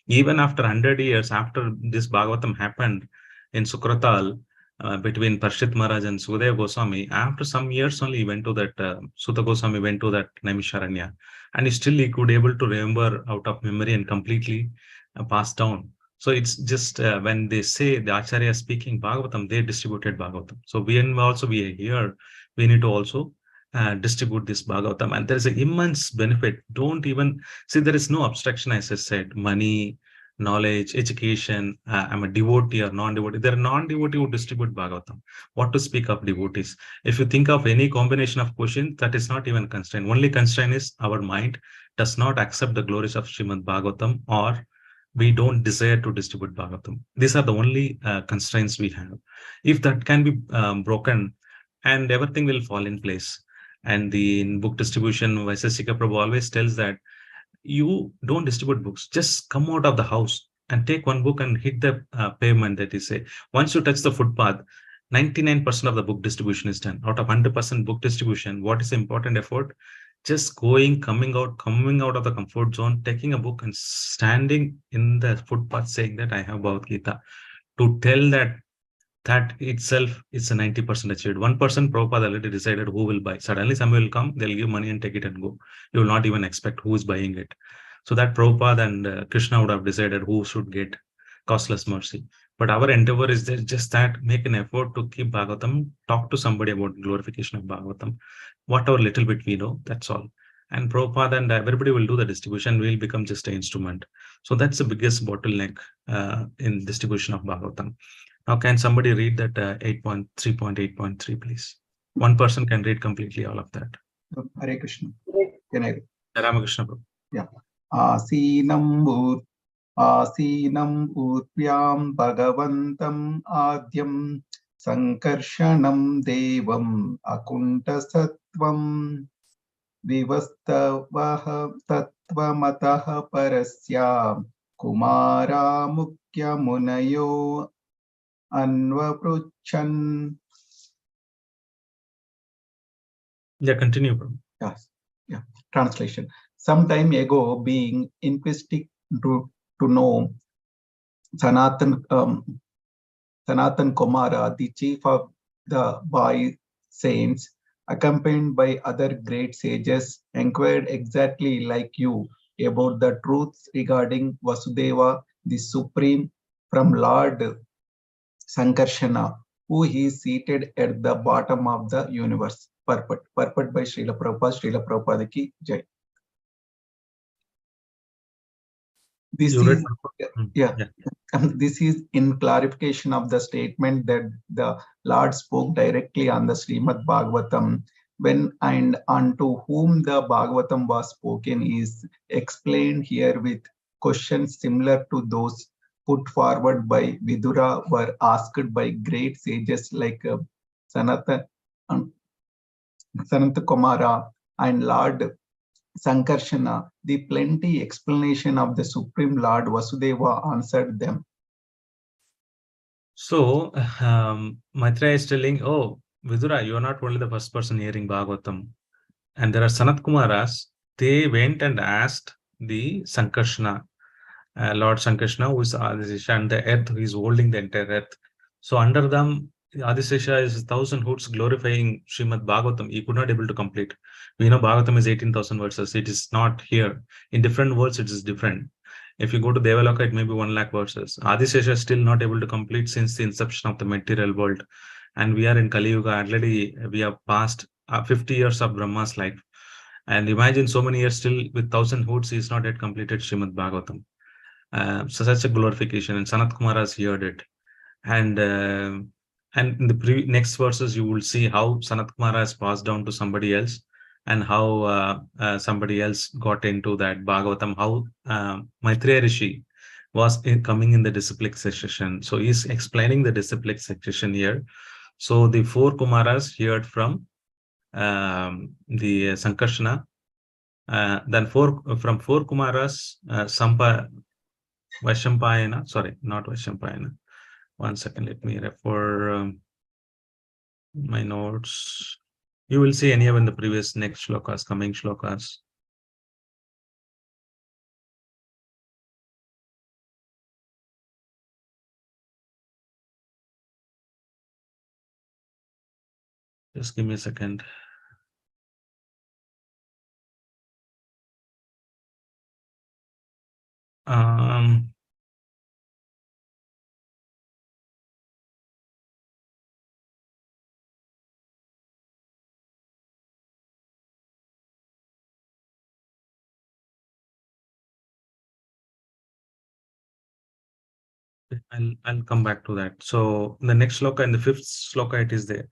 Even after 100 years after this Bhagavatam happened in Sukratal, between Parshit Maharaj and Sukadeva Goswami, after some years only he went to that, Sutta Goswami went to that Naimisharanya, and still he could able to remember out of memory and completely passed down. So it's just when they say the Acharya speaking Bhagavatam, they distributed Bhagavatam. So we are here, we need to also distribute this Bhagavatam, and there is an immense benefit. Don't even see, there is no abstraction, as I said, money, knowledge, education, I'm a devotee or non-devotee. There are non-devotee who distribute Bhagavatam. What to speak of devotees? If you think of any combination of questions, that is not even constraint. Only constraint is our mind. does not accept the glories of Shrimad Bhagavatam, or we don't desire to distribute Bhagavatam. These are the only constraints we have. If that can be broken, and everything will fall in place. And in book distribution, Vaisesika Prabhu always tells that you don't distribute books, just come out of the house and take one book and hit the pavement, that is say. Once you touch the footpath, 99% of the book distribution is done. Out of 100% book distribution, what is the important effort? Just coming out of the comfort zone, taking a book and standing in the footpath saying that I have Bhagavad Gita. To tell that itself is a 90% achieved. 1% Prabhupada already decided who will buy. Suddenly somebody will come, they'll give money and take it and go. You will not even expect who is buying it. So that Prabhupada and Krishna would have decided who should get costless mercy. But our endeavor is just that, make an effort to keep Bhagavatam, talk to somebody about glorification of Bhagavatam. Whatever little bit we know, that's all. And Prabhupada and everybody will do the distribution, we'll become just an instrument. So that's the biggest bottleneck in distribution of Bhagavatam. Now, can somebody read that 3.8.3, please? One person can read completely all of that. Hare Krishna. Can I? Ramakrishna Prabhu. Yeah. Asinam utpyam bhagavantam adyam sankarshanam devam akunta sattvam vivastavaha tattvamataha parasya kumara mukya munayo anvapruchan. Yeah, continue, Prabhu. Yes. Yeah. Translation. Some time ago, being inquisitive to know Sanatan Kumara, the chief of the Bhai saints, accompanied by other great sages, inquired exactly like you about the truths regarding Vasudeva, the Supreme, from Lord Sankarshana, who is seated at the bottom of the universe. Purport by Srila Prabhupada ki Jai. This is in clarification of the statement that the Lord spoke directly on the Srimad Bhagavatam, when and unto whom the Bhagavatam was spoken is explained here with questions similar to those put forward by Vidura were asked by great sages like Sanata Kumara and Lord Sankarshana. The plenty explanation of the Supreme Lord Vasudeva answered them. So, Maitreya is telling, oh, Vidura, you are not only the first person hearing Bhagavatam. And there are Sanat Kumaras, they went and asked the Sankarshana, Lord Sankarshana, who is Adisesha, and the earth, who is holding the entire earth. So under them, Adisesha is 1,000 hoods glorifying Srimad Bhagavatam. He could not able to complete. We know Bhagavatam is 18,000 verses. It is not here. In different words, it is different. If you go to Devaloka, it may be 1 lakh verses. Adisesha is still not able to complete since the inception of the material world. And we are in Kali Yuga. Already we have passed 50 years of Brahma's life. And imagine so many years still with 1,000 hoods, he is not yet completed Srimad Bhagavatam. So such a glorification, and Sanat Kumara has heard it. And in the next verses, you will see how Sanat Kumara has passed down to somebody else, and how somebody else got into that Bhagavatam, how Maitreya Rishi was coming in the disciplic succession. So he's explaining the disciplic succession here. So the 4 Kumaras heard from the Sankarshana. Then from 4 Kumaras, Vaishampayana, sorry, not Vaishampayana. 1 second, let me refer my notes. You will see any of in the previous next shlokas, coming shlokas. Just give me a second. I'll come back to that. So the next shloka, in the 5th shloka, it is there.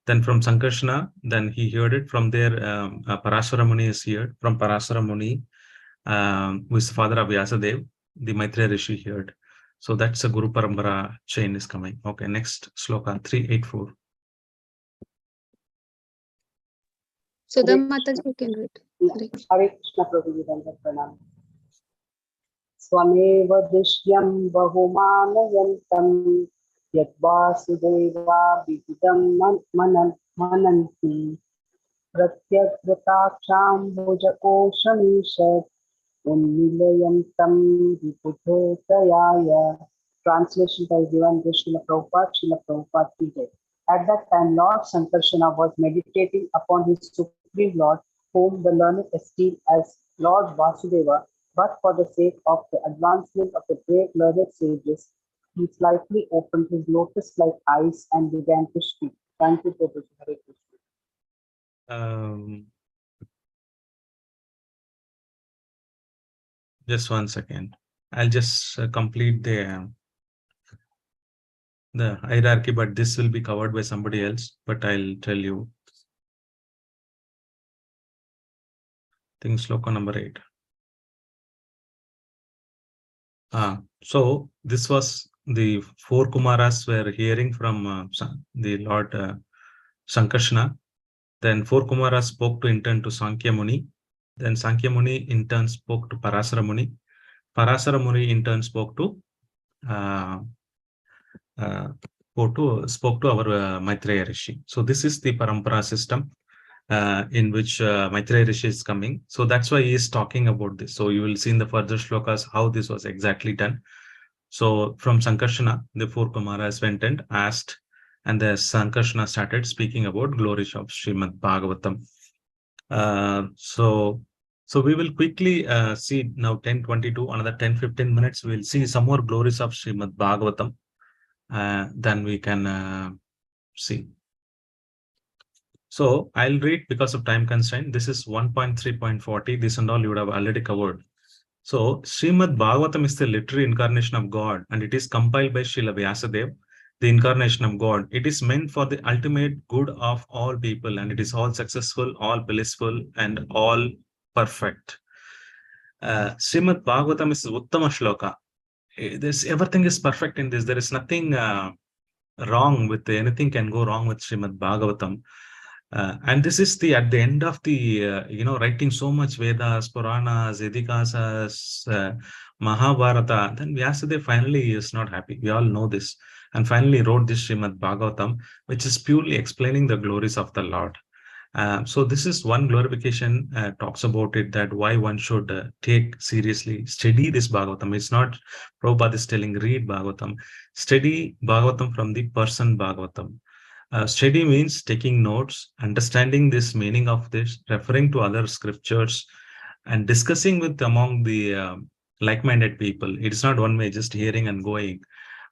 Then from Sankarshana, then he heard it from there. Parasara Muni is here. From Parasara Muni, who is the father of Vyasadev, the Maitreya Rishi heard. So that's a Guru Parampara chain is coming. Okay, next sloka 384. Sudha Mataji, you can read. Hare Krishna Prabhuji, Pranam. Swamev Dishyam Bahumanyantam Yat Vasudeva Vidam Mananti Pratyagratacham Bhujakoshamishat Unnilayantam Vipudhotayaya. Translation by Divan Srila Prabhupada, Srila Prabhupada ki Jai. At that time, Lord Sankarsana was meditating upon his Supreme Lord, whom the learned esteem as Lord Vasudeva, but for the sake of the advancement of the great learned sages, he slightly opened his lotus-like eyes and began to speak. Thank you, Prabhuji. Hare Krishna. Just one second. I'll just complete the hierarchy, but this will be covered by somebody else. But I'll tell you. I think sloka number 8. So this was the 4 Kumaras were hearing from the Lord Sankarsana. Then 4 Kumaras spoke to in turn to Sankhya Muni. Then Sankhya Muni in turn spoke to Parasara Muni. Parasara Muni in turn spoke to spoke to our Maitreya Rishi. So this is the Parampara system in which Maitreya Rishi is coming. So that's why he is talking about this. So you will see in the further shlokas how this was exactly done. So from Sankarsana, the 4 Kumaras went and asked, and the Sankarsana started speaking about glories of Shrimad Bhagavatam. So we will quickly see now 10:22, another 10-15 minutes. We'll see some more glories of Shrimad Bhagavatam. Then we can see. So I'll read because of time constraint. This is 1.3.40. This and all you would have already covered. So Shrimad Bhagavatam is the literary incarnation of God, and it is compiled by Srila Vyasadeva, the incarnation of God. It is meant for the ultimate good of all people, and it is all successful, all blissful, and all perfect. Shrimad Bhagavatam is Uttama Shloka. Everything is perfect in this. There is nothing wrong with anything can go wrong with Shrimad Bhagavatam. And this is at the end of the writing so much Vedas, Puranas, Idihasas, Mahabharata. Then Vyasadeva finally is not happy. We all know this, and finally wrote this Shrimad Bhagavatam, which is purely explaining the glories of the Lord. So this is one glorification talks about it, that why one should take seriously, study this Bhagavatam. It's not Prabhupada is telling read Bhagavatam, study Bhagavatam from the person Bhagavatam. Study means taking notes, understanding this meaning of this, referring to other scriptures, and discussing with among the like-minded people. It is not one way, just hearing and going.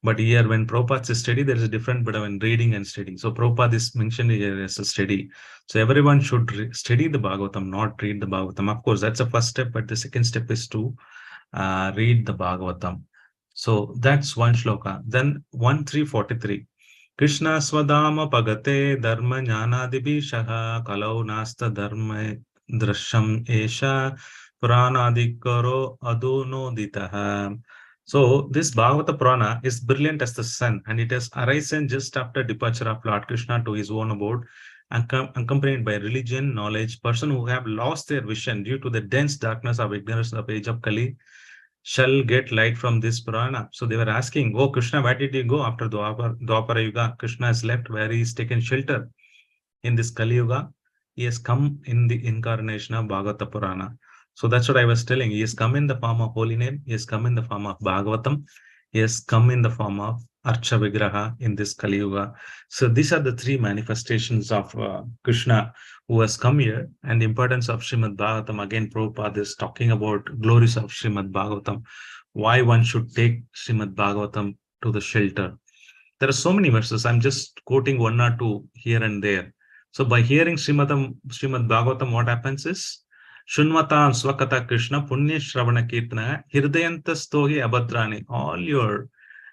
But here, when Prabhupada says study, there is a difference between reading and study. So Prabhupada is mentioned here as a study. So everyone should study the Bhagavatam, not read the Bhagavatam. Of course, that's the first step, but the second step is to read the Bhagavatam. So that's one shloka. Then 1.3.43. Krishna swadama pagate dharma jnanadibhishaha kalau nasta dharma drasham esha puranadikaro adunoditaha. So this Bhagavata Purana is brilliant as the sun, and it has arisen just after departure of Lord Krishna to his own abode, accompanied by religion, knowledge, person who have lost their vision due to the dense darkness of ignorance of age of Kali shall get light from this Purana. So they were asking, oh Krishna, where did you go after Dwapara Yuga? Krishna has left, where he is taken shelter in this Kali Yuga. He has come in the incarnation of Bhagavata Purana. So that's what I was telling. He has come in the form of holy name. He has come in the form of Bhagavatam. He has come in the form of Archa Vigraha in this Kali Yuga. So these are the three manifestations of Krishna who has come here. And the importance of Shrimad Bhagavatam, again, Prabhupada is talking about glories of Shrimad Bhagavatam. Why one should take Shrimad Bhagavatam to the shelter. There are so many verses. I'm just quoting one or two here and there. So by hearing Shrimad Bhagavatam, what happens is, Shunvata Swakata Krishna Punya Shravana Kirtana Hirdayantastohi Abhadrani. All your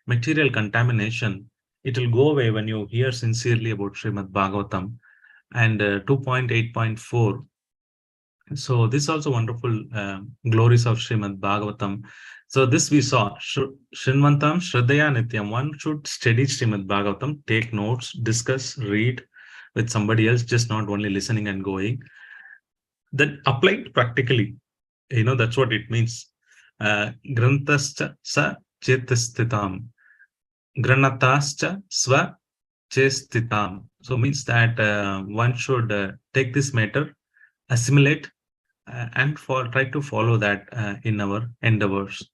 material contamination, it will go away when you hear sincerely about Shrimad Bhagavatam. And 2.8.4 So this is also wonderful glories of Shrimad Bhagavatam. So this we saw, Shrinvantam Shraddhaya Nityam. One should study Shrimad Bhagavatam, take notes, discuss, read with somebody else, just not only listening and going. Then applied practically. That's what it means. Grantascha sa chetistitam. Granatascha swa chestitam. So means that one should take this matter, assimilate, and try to follow that in our endeavors.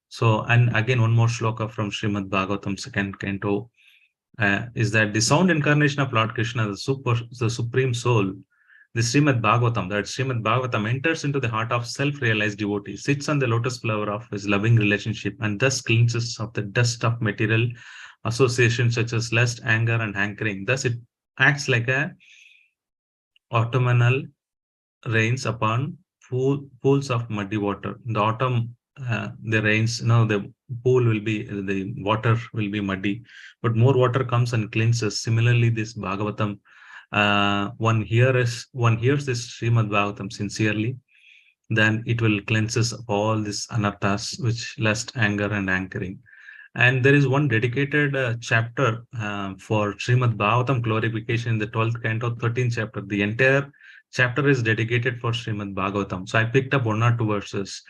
So, and again, one more shloka from Srimad Bhagavatam, second canto, is that the sound incarnation of Lord Krishna, the supreme soul, the Srimad Bhagavatam, that Srimad Bhagavatam enters into the heart of self-realized devotee, sits on the lotus flower of his loving relationship, and thus cleanses of the dust of material associations such as lust, anger, and hankering. Thus, it acts like a autumnal rains upon pools of muddy water. In the autumn, the rains, the pool will be, the water will be muddy, but more water comes and cleanses. Similarly, this Bhagavatam, one hears this Srimad Bhagavatam sincerely, then it will cleanses all these anarthas, which lust, anger, and anchoring. And there is one dedicated chapter for Srimad Bhagavatam glorification in the 12th canto, 13th chapter. The entire chapter is dedicated for Srimad Bhagavatam. So I picked up 1 or 2 verses.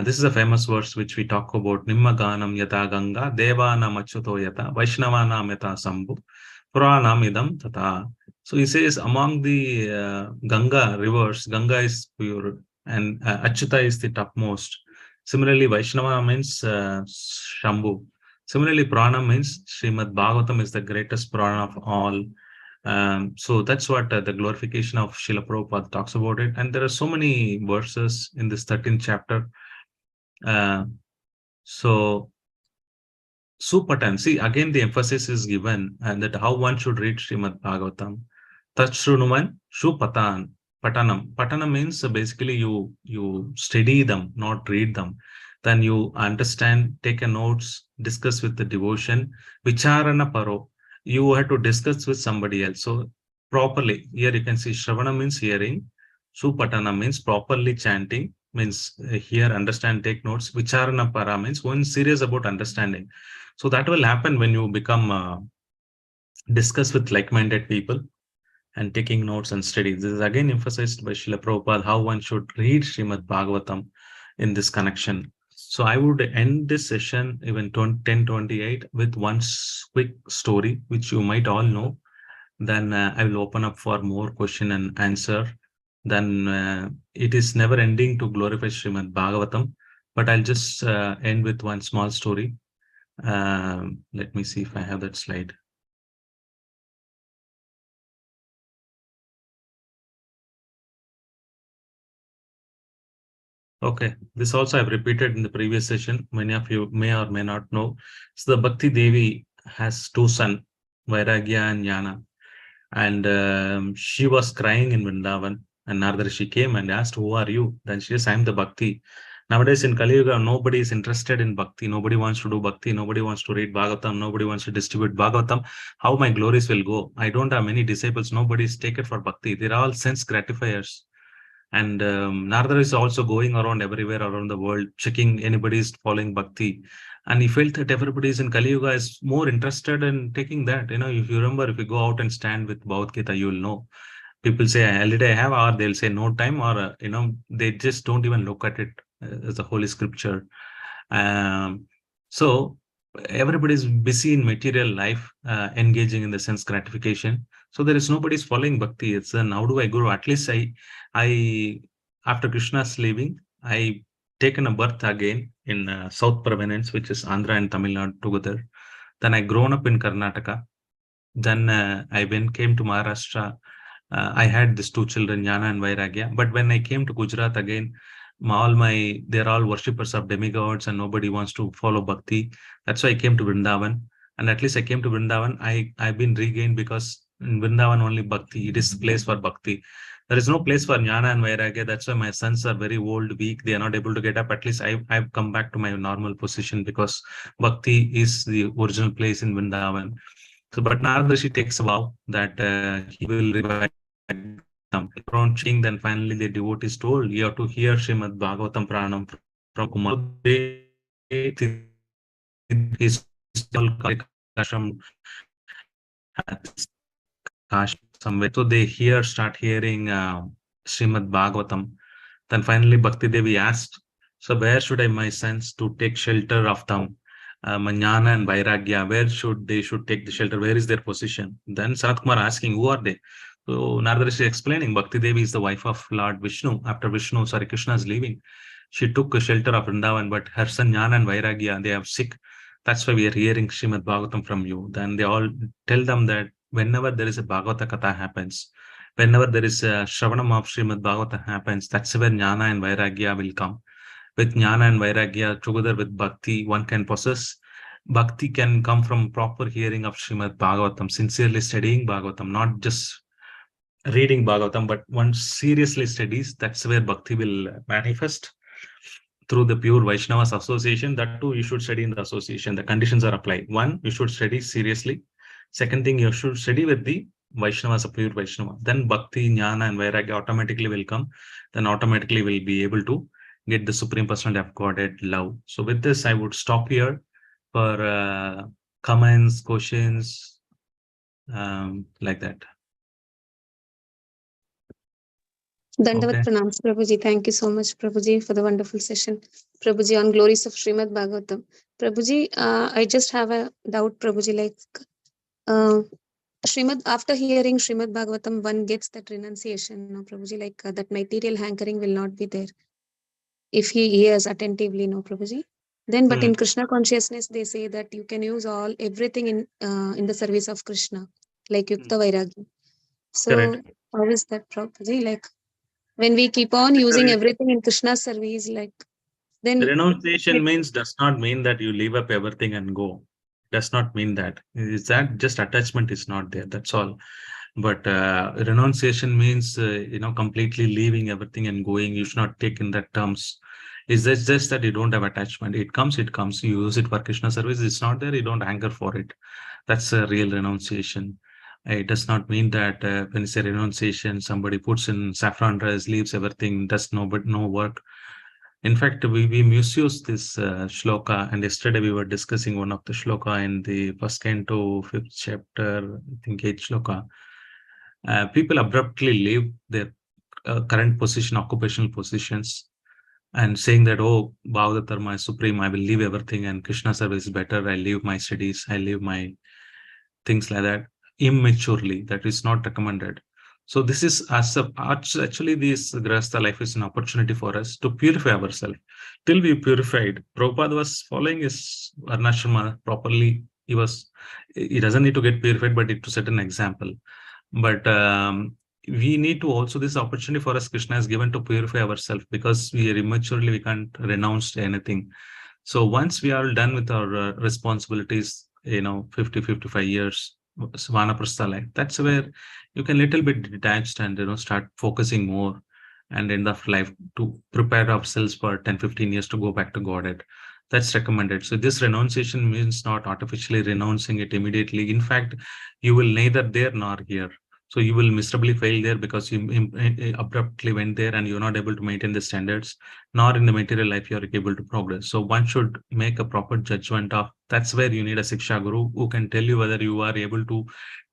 This is a famous verse which we talk about. Nimma ganam yata ganga, devanam achyuto yata, vaishnavanam yata sambhu, puranam idam tata. So he says among the Ganga rivers, Ganga is pure and Achyuta is the topmost. Similarly, Vaishnava means Shambhu. Similarly, Purana means Srimad Bhagavatam is the greatest Purana of all. So that's what the glorification of Srila Prabhupada talks about it. And there are so many verses in this 13th chapter. So Supatan, see, again the emphasis is given and that how one should read Srimad Bhagavatam. Tachshrunuman Shupatan. Patanam. Patanam means basically you study them, not read them. Then you understand, take a notes, discuss with the devotion. Vicharana paro. You have to discuss with somebody else. So properly, here you can see Shravana means hearing. Supatana means properly chanting, means hear, understand, take notes. Vicharana para means one serious about understanding. So that will happen when you become discuss with like-minded people and taking notes and study. This is again emphasized by Srila Prabhupada, how one should read Srimad Bhagavatam in this connection. So I would end this session, even 10:28, with one quick story, which you might all know. Then I will open up for more question and answer. Then it is never ending to glorify Srimad Bhagavatam, but I'll just end with one small story. Let me see if I have that slide. Okay, this also I've repeated in the previous session. Many of you may or may not know. So the Bhakti Devi has 2 sons, Vairagya and Jnana. And she was crying in Vrindavan. And Narada Rishi came and asked, who are you? Then she says, I'm the Bhakti. Nowadays in Kali Yuga, nobody is interested in Bhakti. Nobody wants to do Bhakti. Nobody wants to read Bhagavatam. Nobody wants to distribute Bhagavatam. How my glories will go? I don't have many disciples. Nobody is taken for Bhakti. They're all sense gratifiers. And Narada is also going around everywhere around the world, checking anybody is following Bhakti. And he felt that everybody is in Kali Yuga is more interested in taking that. If you remember, if you go out and stand with Bhagavad Gita, you will know. People say, holiday I have, or they'll say no time, or, they just don't even look at it as a holy scripture. So everybody is busy in material life, engaging in the sense gratification. So there is nobody's following Bhakti. It's then how do I grow? At least I after Krishna's leaving, I taken a birth again in South Province, which is Andhra and Tamil Nadu together. Then I grown up in Karnataka. Then I came to Maharashtra. I had these 2 children, Jnana and Vairagya. But when I came to Gujarat again, they're all worshippers of demigods and nobody wants to follow Bhakti. That's why I came to Vrindavan. And at least I came to Vrindavan. I've been regained because in Vrindavan only Bhakti. It is the place for Bhakti. There is no place for Jnana and Vairagya. That's why my sons are very old, weak. They are not able to get up. At least I've come back to my normal position because Bhakti is the original place in Vrindavan. So, but Narada Rishi takes a vow that he will revive Around ching, then finally the devotees told, you have to hear Shrimad Bhagavatam Pranam from Kumar. His ashram somewhere. So they start hearing Shrimad Bhagavatam. Then finally Bhakti Devi asked, so where should I my sons to take shelter of them? Jnana and Vairagya, where should they take the shelter? Where is their position? Then Sanat Kumar asking, who are they? So Narada is explaining, Bhakti Devi is the wife of Lord Vishnu. After Krishna is leaving, she took a shelter of Vrindavan, but her son Jnana and Vairagya, they are sick. That's why we are hearing Srimad Bhagavatam from you. Then they all tell them that whenever there is a Bhagavata Katha happens, whenever there is a Shravanam of Srimad Bhagavatam happens, that's where Jnana and Vairagya will come. With Jnana and Vairagya, together with Bhakti, one can possess. Bhakti can come from proper hearing of Srimad Bhagavatam, sincerely studying Bhagavatam, not just reading Bhagavatam, but one seriously studies. That's where Bhakti will manifest through the pure Vaishnavas association. That too, you should study in the association. The conditions are applied. One, you should study seriously. Second thing, you should study with the Vaishnavas, a pure Vaishnava. Then Bhakti, Jnana and Vairagya automatically will come. Then automatically will be able to get the Supreme Personality of Godhead love. So with this, I would stop here for comments, questions, like that. Dandavat Okay. Pranams, Prabhuji. Thank you so much, Prabhuji, for the wonderful session. Prabhuji, on glories of Srimad Bhagavatam. Prabhuji, I just have a doubt, Prabhuji, like Srimad, after hearing Srimad Bhagavatam, one gets that renunciation, no, Prabhuji, like that material hankering will not be there if he hears attentively, no, Prabhuji. Then, but in Krishna consciousness, they say that you can use everything in the service of Krishna, like Yukta Vairagya. So, Correct. how is that, Prabhuji? Like, when we keep on using everything in Krishna's service, like, then Renunciation means does not mean that you leave up everything and go. Does not mean that. Is that just attachment is not there. That's all. But renunciation means completely leaving everything and going. You should not take in that terms. Is that just that you don't have attachment? It comes. You use it for Krishna service. It's not there. You don't anger for it. That's a real renunciation. It does not mean that when you say renunciation, somebody puts in saffron dress, leaves everything, does no work. In fact, we misuse this shloka, and yesterday we were discussing one of the shloka in the first canto, 5th chapter, I think 8th shloka. People abruptly leave their current position, occupational positions, and saying that, oh, Bhagavad Dharma is supreme, I will leave everything, and Krishna service is better, I leave my studies, I leave my things like that, immaturely. That is not recommended. So this is actually this Grahastha life is an opportunity for us to purify ourselves. Till we purified, Prabhupada was following his Varnashrama properly. He doesn't need to get purified, but to set an example. But we need to also, this opportunity for us, Krishna has given to purify ourselves, because we are immaturely, we can't renounce anything. So once we are done with our responsibilities, 50, 55 years, Vanaprastha life, that's where you can little bit detached and, start focusing more and end of life to prepare ourselves for 10, 15 years to go back to Godhead. That's recommended. So this renunciation means not artificially renouncing it immediately. In fact, you will neither there nor here. So you will miserably fail there because you abruptly went there and you're not able to maintain the standards, nor in the material life you're able to progress. So one should make a proper judgment of, that's where you need a Siksha Guru who can tell you whether you are able to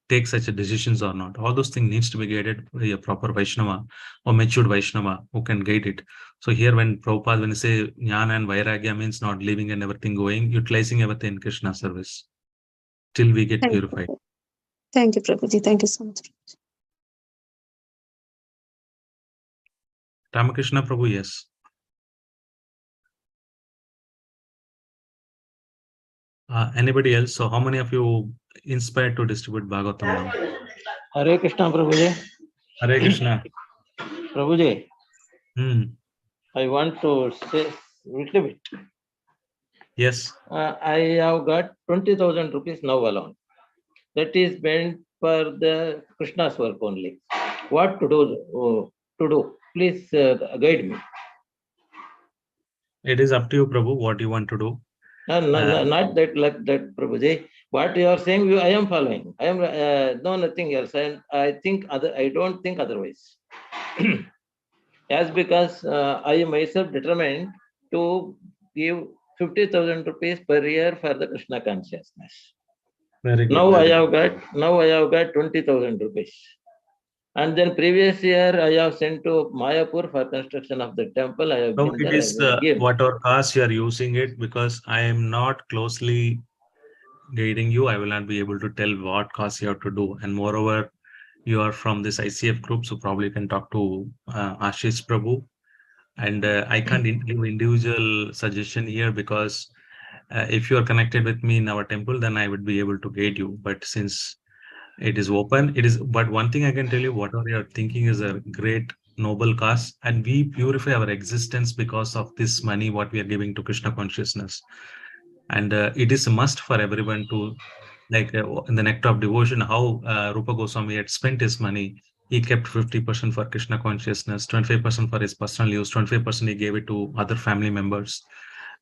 take such decisions or not. All those things needs to be guided by a proper Vaishnava or matured Vaishnava who can guide it. So here when Prabhupada, when you say Jnana and Vairagya means not leaving and everything going, utilizing everything in Krishna service till we get purified. Thank you, Prabhuji. Thank you so much. Ramakrishna Prabhu, yes. Anybody else? So how many of you inspired to distribute Bhagavatam now? Hare Krishna, Prabhuji. Hare Krishna. Prabhuji, I want to say a little bit. Yes. I have got 20,000 rupees now alone. That is meant for the Krishna's work only. What to do? Please guide me. It is up to you, Prabhu, what you want to do. Not that like that, Prabhuji. What you are saying, I am following. I am no nothing else. And I don't think otherwise. As because I myself determined to give 50,000 rupees per year for the Krishna consciousness. Very good. Now very I have got 20,000 rupees. And then previous year I have sent to Mayapur for construction of the temple. I have No, been it there. is I will give. whatever cost you are using it, because I am not closely guiding you. I will not be able to tell what cost you have to do. And moreover, you are from this ICF group, so probably you can talk to Ashish Prabhu. And I can't give individual suggestion here, because if you are connected with me in our temple, then I would be able to guide you. But since it is open, it is. But one thing I can tell you, whatever you are thinking is a great noble cause, and we purify our existence because of this money what we are giving to Krishna consciousness. And it is a must for everyone to, like in the nectar of devotion, how Rupa Goswami had spent his money. He kept 50% for Krishna consciousness, 25% for his personal use, 25% he gave it to other family members,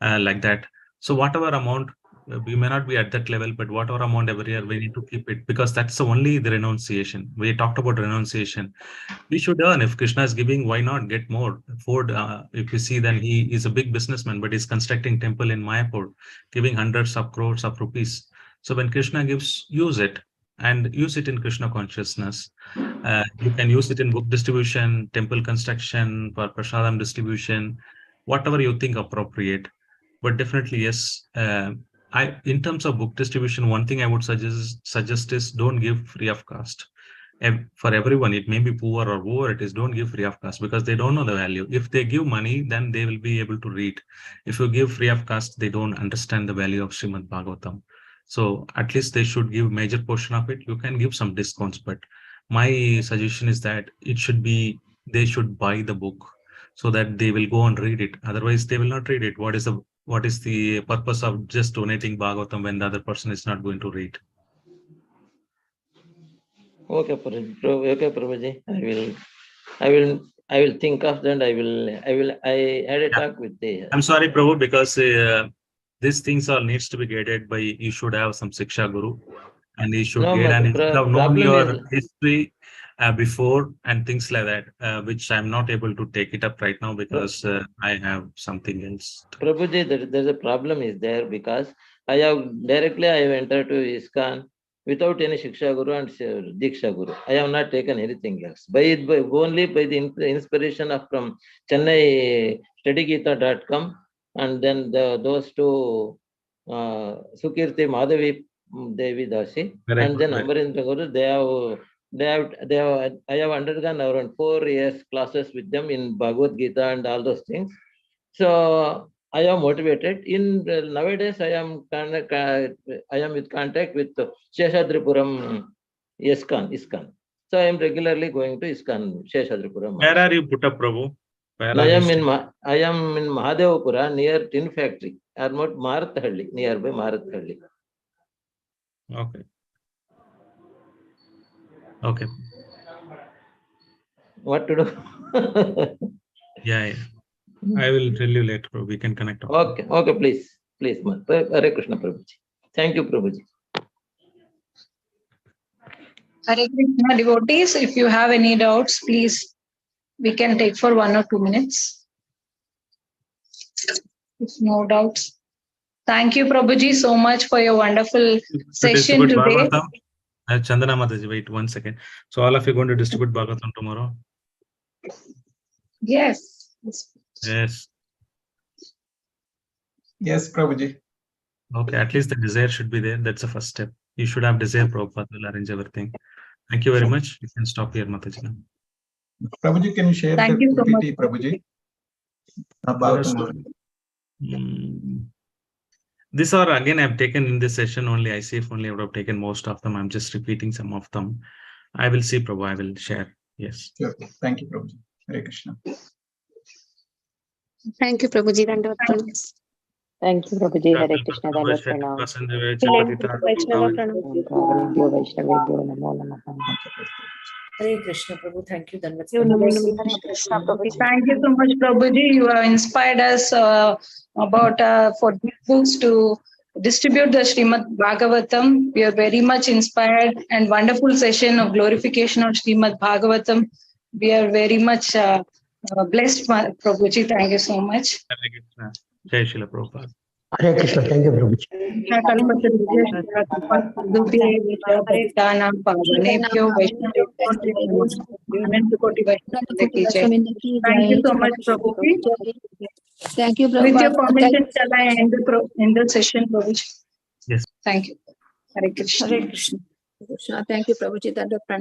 like that. So whatever amount, we may not be at that level, but whatever amount every year, we need to keep it, because that's only the renunciation. We talked about renunciation. We should earn. If Krishna is giving, why not get more? Ford, if you see, then he is a big businessman, but he's constructing temple in Mayapur, giving hundreds of crores of rupees. So when Krishna gives, use it, and use it in Krishna consciousness. You can use it in book distribution, temple construction, for prasadam distribution, whatever you think appropriate. But definitely, yes. In terms of book distribution, one thing I would suggest is don't give free of cost. For everyone, it may be poor or whoever it is, don't give free of cost, because they don't know the value. If they give money, then they will be able to read. If you give free of cost, they don't understand the value of Shrimad Bhagavatam. So at least they should give major portion of it. You can give some discounts, but my suggestion is that it should be, they should buy the book so that they will go and read it. Otherwise, they will not read it. What is the purpose of just donating Bhagavatam when the other person is not going to read? Okay, Prabhuji. I will think of that. I had a talk with the. I'm sorry, Prabhu, because these things all needs to be guided by, you should have some Siksha Guru, and he should guide, and if you have known your history before and things like that, which I'm not able to take it up right now because I have something else. Prabhuji, there's a problem is there, because I have entered to ISKCON without any Shiksha Guru and Diksha Guru. I have not taken anything else. Only by the inspiration of from Chennai studygita.com, and then those two Sukirti Madhavi Devi Dasi, and then Amarendra Guru, I have undergone around 4 years classes with them in Bhagavad Gita and all those things. So I am motivated. Nowadays I am with contact with Sheshadripuram ISKCON. So I am regularly going to ISKCON Sheshadripuram. Where are you put up, Prabhu? I am in Mahadevapura near Tin Factory, or Marathalli, nearby Marathalli. Okay. Okay. What to do? Yeah. I will tell you later, Prabhu. We can connect. Okay, please. Hare Krishna, Prabhuji. Thank you, Prabhuji. Hare Krishna devotees, if you have any doubts, please, we can take for 1 or 2 minutes. If no doubts. Thank you, Prabhuji, so much for your wonderful session today. Chandana Mataji, wait 1 second. So all of you are going to distribute Bhagavatam tomorrow? Yes. Yes. Yes, Prabhuji. Okay, at least the desire should be there. That's the first step. You should have desire. Prabhupada will arrange everything. Thank you very much. You can stop here, Mataji. Prabhuji, can you share Thank the you so PPT, much. Prabhuji? These are, again, I've taken in this session only. ICF only, I would have taken most of them. I'm just repeating some of them. I will see, Prabhu. I will share. Yes. Sure. Thank you, Prabhuji. Hare Krishna. Thank you, Prabhuji. Thank you, Prabhuji. Hare Krishna. Hare Krishna, Prabhu. Thank you. Thank you so much, Prabhuji. You have inspired us for these books to distribute the Srimad Bhagavatam. We are very much inspired, and wonderful session of glorification of Srimad Bhagavatam. we are very much blessed, Prabhuji. Thank you so much. Hare Krishna. Jai Srila Prabhupada. Hare Krishna. Thank you, Prabhuji. Thank you so much, Prabhuji. Thank you, With your Prabhupada. permission, shall I end the session, Prabhuji? Yes. Thank you. Hare Krishna. Hare Krishna. Thank you, Prabhuji.